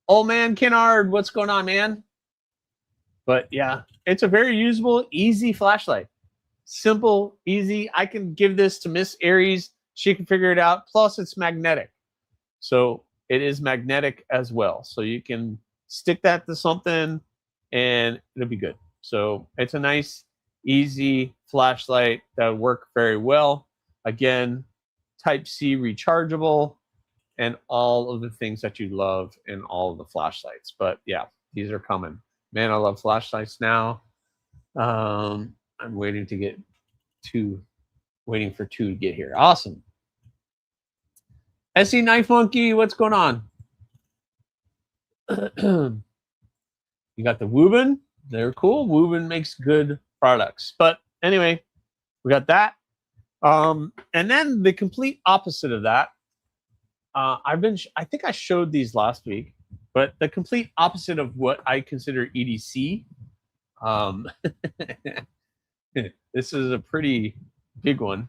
Old man Kennard, what's going on, man? But yeah, it's a very usable, easy flashlight. Simple, easy. I can give this to Miss Aries. She can figure it out. Plus, it's magnetic. So it is magnetic as well. So you can stick that to something and it'll be good. So it's a nice, easy flashlight that would work very well. Again, Type-C rechargeable and all of the things that you love in all of the flashlights. But yeah, these are coming. Man, I love flashlights now. I'm waiting for two to get here. Awesome. SE Knife Monkey, what's going on? You got the Woobin. They're cool. Woobin makes good products. But anyway, we got that. And then the complete opposite of that. I think I showed these last week, but the complete opposite of what I consider EDC. This is a pretty big one.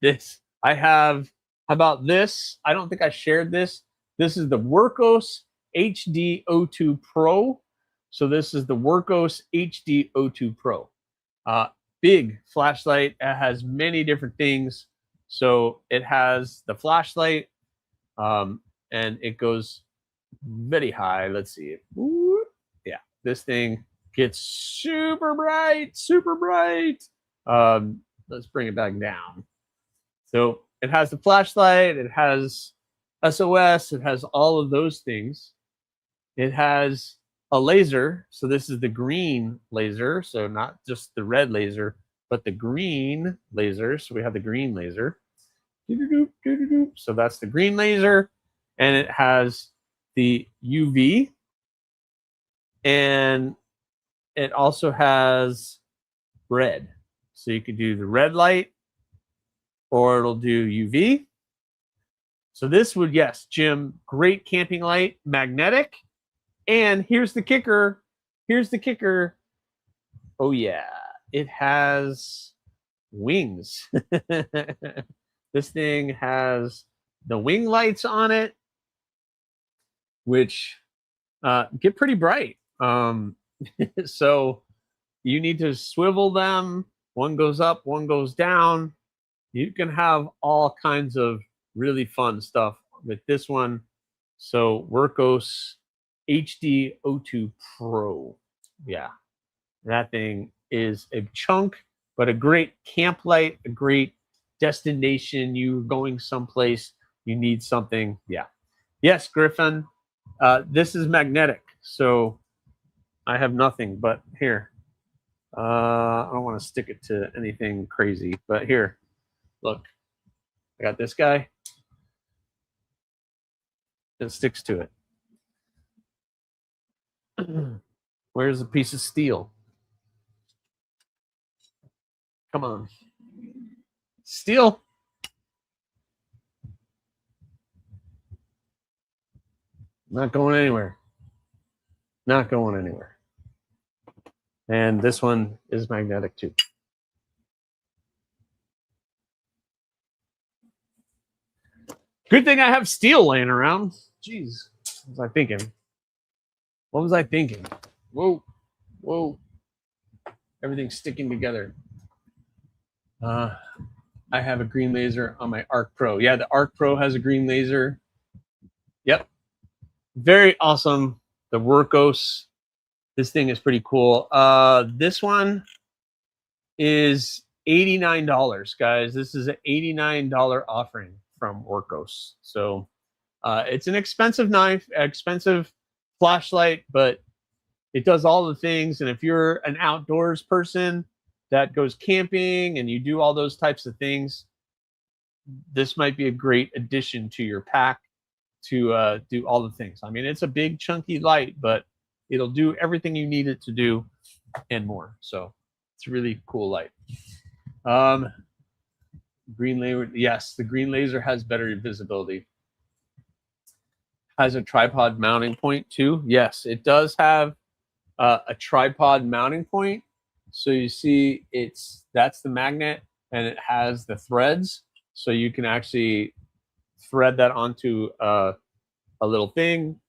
This I have. How about this? I don't think I shared this. This is the Workos HD O2 Pro. So this is the Workos HD O2 Pro. Big flashlight. It has many different things. So it has the flashlight, and it goes very high. Let's see. Ooh, yeah, this thing gets super bright, super bright. Let's bring it back down. So it has the flashlight, it has SOS, it has all of those things. It has a laser. So this is the green laser. So not just the red laser, but the green laser. So we have the green laser. So that's the green laser. And it has the UV. And it also has red. So you could do the red light, or it'll do UV. So this would, yes, Jim, great camping light, magnetic. And here's the kicker. Here's the kicker. Oh, yeah, it has wings. This thing has the wing lights on it, which get pretty bright. So you need to swivel them. One goes up, one goes down. You can have all kinds of really fun stuff with this one. So Workos HD O2 Pro. Yeah, that thing is a chunk, but a great camp light, a great destination. You're going someplace, you need something. Yeah. Yes, Griffin. This is magnetic, so I have nothing but here. I don't want to stick it to anything crazy, but here, look. I got this guy. It sticks to it. Where's the piece of steel? Come on. Steel. Not going anywhere. Not going anywhere. And this one is magnetic too. Good thing I have steel laying around. Jeez. What was I thinking? What was I thinking? Whoa. Whoa. Everything's sticking together. I have a green laser on my Arc Pro. Yeah, the Arc Pro has a green laser. Yep. Very awesome. The Workos. This thing is pretty cool. This one is $89, guys. This is an $89 offering from Workos. So it's an expensive knife, expensive flashlight, but it does all the things. And if you're an outdoors person that goes camping and you do all those types of things, this might be a great addition to your pack to do all the things. I mean, it's a big chunky light, but it'll do everything you need it to do and more. So it's a really cool light. Green laser, yes, the green laser has better visibility. Has a tripod mounting point too. Yes, it does have a tripod mounting point. So you see, that's the magnet, and it has the threads, so you can actually thread that onto a little thing.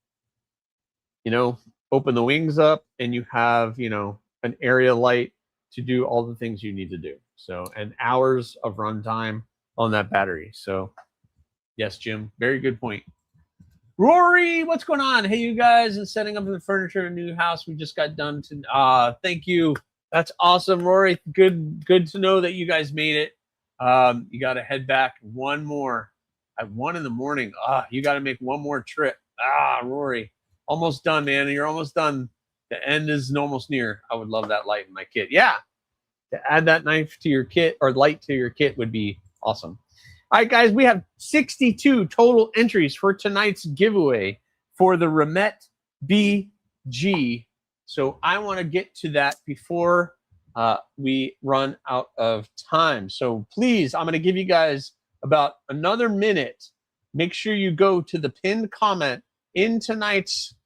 You know, open the wings up, and you have an area light to do all the things you need to do. So, and hours of runtime on that battery. So, yes, Jim, very good point. Rory, what's going on? Hey, you guys, and setting up the furniture in a new house. We just got done to. Thank you. That's awesome, Rory. Good to know that you guys made it. You got to head back one more at 1 a.m. You got to make one more trip. Rory, almost done, man. You're almost done. The end is almost near. I would love that light in my kit. Yeah, to add that knife to your kit or light to your kit would be awesome. All right, guys, we have 62 total entries for tonight's giveaway for the Remet BG. So I want to get to that before we run out of time. So please, I'm going to give you guys about another minute. Make sure you go to the pinned comment in tonight's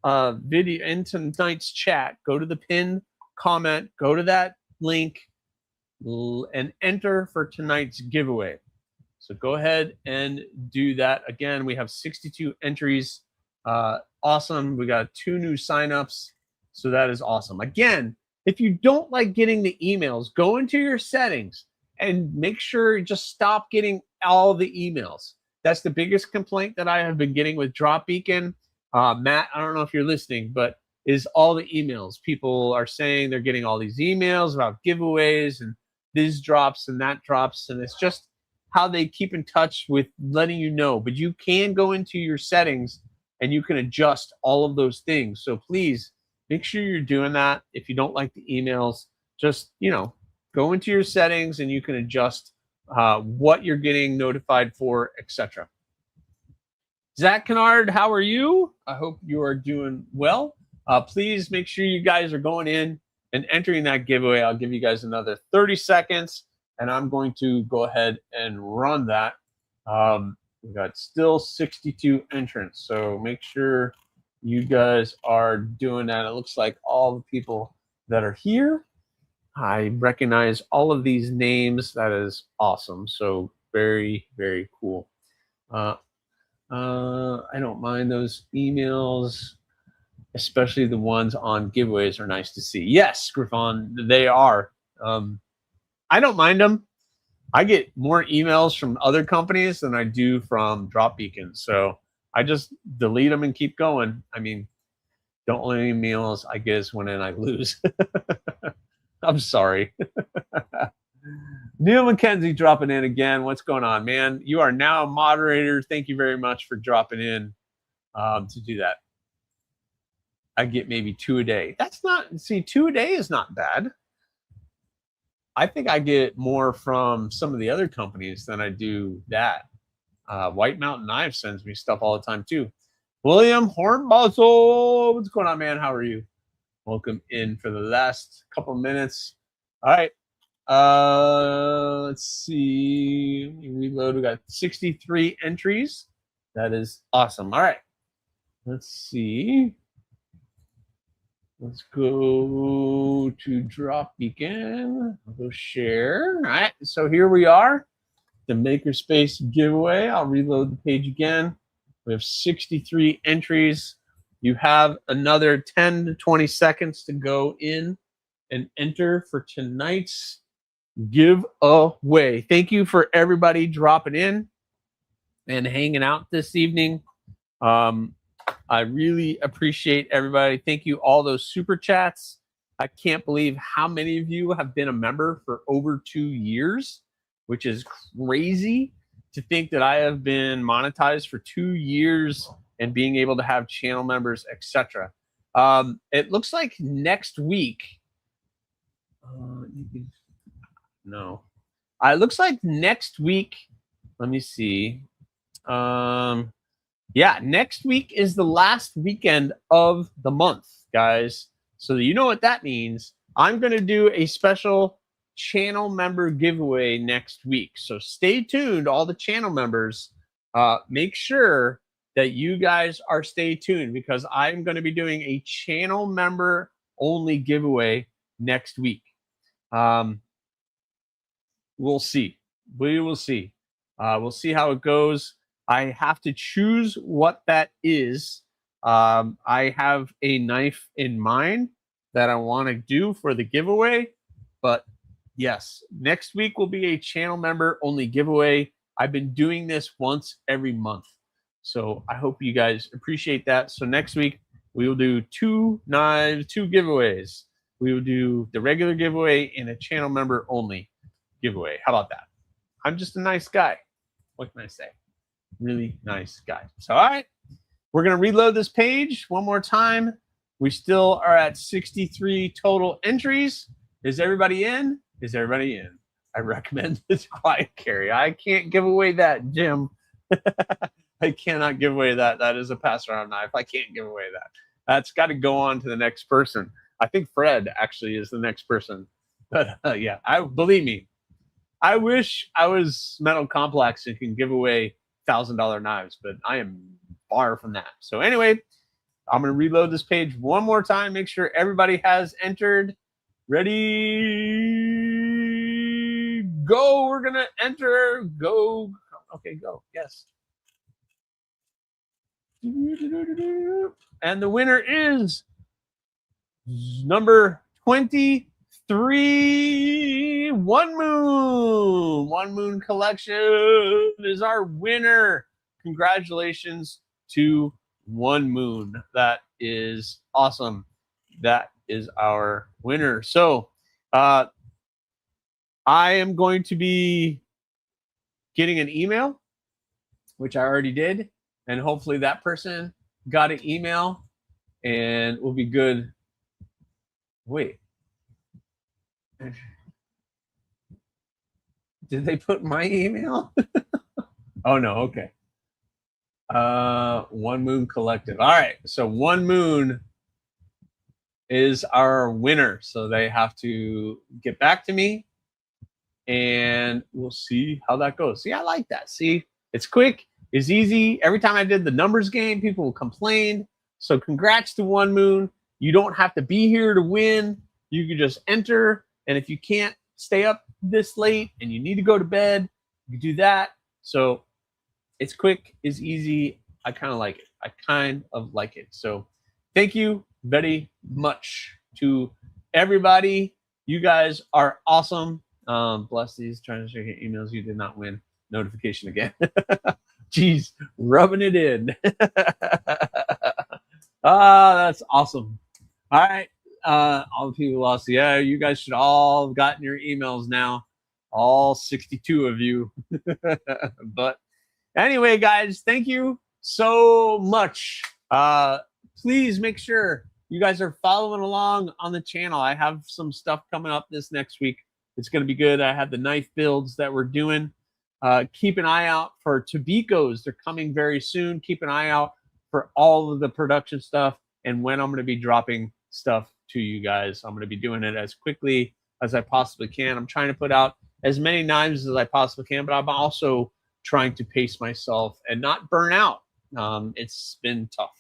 video, in tonight's chat. Go to the pinned comment, go to that link, and enter for tonight's giveaway. So go ahead and do that. Again, we have 62 entries. Awesome. We got 2 new signups. So that is awesome. Again, if you don't like getting the emails, go into your settings and make sure you just stop getting all the emails. That's the biggest complaint that I have been getting with Drop Beacon. Matt, I don't know if you're listening, but is all the emails. People are saying they're getting all these emails about giveaways and this drops and that drops. And it's just how they keep in touch with letting you know. But you can go into your settings and you can adjust all of those things. So please make sure you're doing that. If you don't like the emails, just, go into your settings and you can adjust what you're getting notified for, etc. Zach Kennard, how are you? I hope you are doing well. Please make sure you guys are going in and entering that giveaway. I'll give you guys another 30 seconds, and I'm going to go ahead and run that. We've got still 62 entrants, so make sure you guys are doing that. It looks like all the people that are here. I recognize all of these names. That is awesome. So very, very cool. I don't mind those emails, especially the ones on giveaways are nice to see. Yes, Griffon, they are. I don't mind them. I get more emails from other companies than I do from Drop Beacon. So I just delete them and keep going. I mean, don't leave emails, I guess, when I lose. I'm sorry. Neil McKenzie dropping in again. What's going on, man? You are now a moderator. Thank you very much for dropping in to do that. I get maybe 2 a day. That's not, see, 2 a day is not bad. I think I get more from some of the other companies than I do that. White Mountain Knives sends me stuff all the time too. William Hornbosel, what's going on, man? How are you? Welcome in for the last couple minutes. All right. Let's see. Reload. We got 63 entries. That is awesome. All right. Let's see. Let's go to drop again. I'll go share. All right. So here we are. The Makerspace giveaway. I'll reload the page again. We have 63 entries. You have another 10 to 20 seconds to go in and enter for tonight's giveaway. Thank you for everybody dropping in and hanging out this evening. I really appreciate everybody. Thank you, all those super chats. I can't believe how many of you have been a member for over 2 years, which is crazy to think that I have been monetized for 2 years and being able to have channel members, etc. It looks like next week. No, it looks like next week. Let me see. Yeah, next week is the last weekend of the month, guys. So you know what that means. I'm going to do a special channel member giveaway next week. So stay tuned, all the channel members. Make sure that you guys are stay tuned because I'm going to be doing a channel member only giveaway next week. We'll see. We will see. We'll see how it goes. I have to choose what that is. I have a knife in mind that I want to do for the giveaway. But yes, next week will be a channel member only giveaway. I've been doing this once every month. So I hope you guys appreciate that. So next week, we will do 2 knives, 2 giveaways. We will do the regular giveaway and a channel member only giveaway. How about that? I'm just a nice guy. What can I say? Really nice guy. So, all right, we're going to reload this page one more time. We still are at 63 total entries. Is everybody in? Is everybody in? I recommend this quiet carry. I can't give away that, Jim. I cannot give away that. That is a pass around knife. I can't give away that. That's got to go on to the next person. I think Fred actually is the next person. But yeah, believe me, I wish I was Metal Complex and can give away $1,000 knives, but I am far from that. So anyway, I'm going to reload this page one more time. Make sure everybody has entered. Ready? Go. We're going to enter. Go. Okay, go. Yes. And the winner is number 23, One Moon. One Moon Collection is our winner. Congratulations to One Moon. That is awesome. That is our winner. So I am going to be getting an email, which I already did. And hopefully that person got an email and will be good. Wait. Did they put my email? Oh, no. Okay. One Moon Collective. All right. So One Moon is our winner. So they have to get back to me and we'll see how that goes. See, I like that. See, it's quick. It's easy. Every time I did the numbers game, people complained. So congrats to One Moon. You don't have to be here to win. You can just enter. And if you can't stay up this late and you need to go to bed, you do that. So it's quick. It's easy. I kind of like it. I kind of like it. So thank you very much to everybody. You guys are awesome. Bless these. Trying to check your emails. You did not win. Notification again. Jeez, rubbing it in. That's awesome. All right. All the people lost. Yeah, you guys should all have gotten your emails now. All 62 of you. But anyway, guys, thank you so much. Please make sure you guys are following along on the channel. I have some stuff coming up this next week. It's going to be good. I have the knife builds that we're doing. Keep an eye out for Tabicos. They're coming very soon. Keep an eye out for all of the production stuff and when I'm going to be dropping stuff to you guys. I'm going to be doing it as quickly as I possibly can. I'm trying to put out as many knives as I possibly can, but I'm also trying to pace myself and not burn out. It's been tough.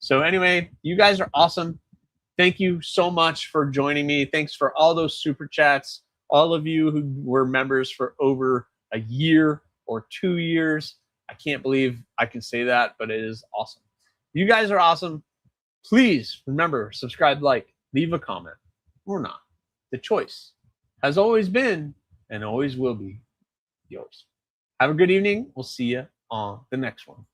So anyway, you guys are awesome. Thank you so much for joining me. Thanks for all those super chats. All of you who were members for over a year or 2 years. I can't believe I can say that, but it is awesome. You guys are awesome. Please remember, subscribe, like, leave a comment, or not. The choice has always been and always will be yours. Have a good evening. We'll see you on the next one.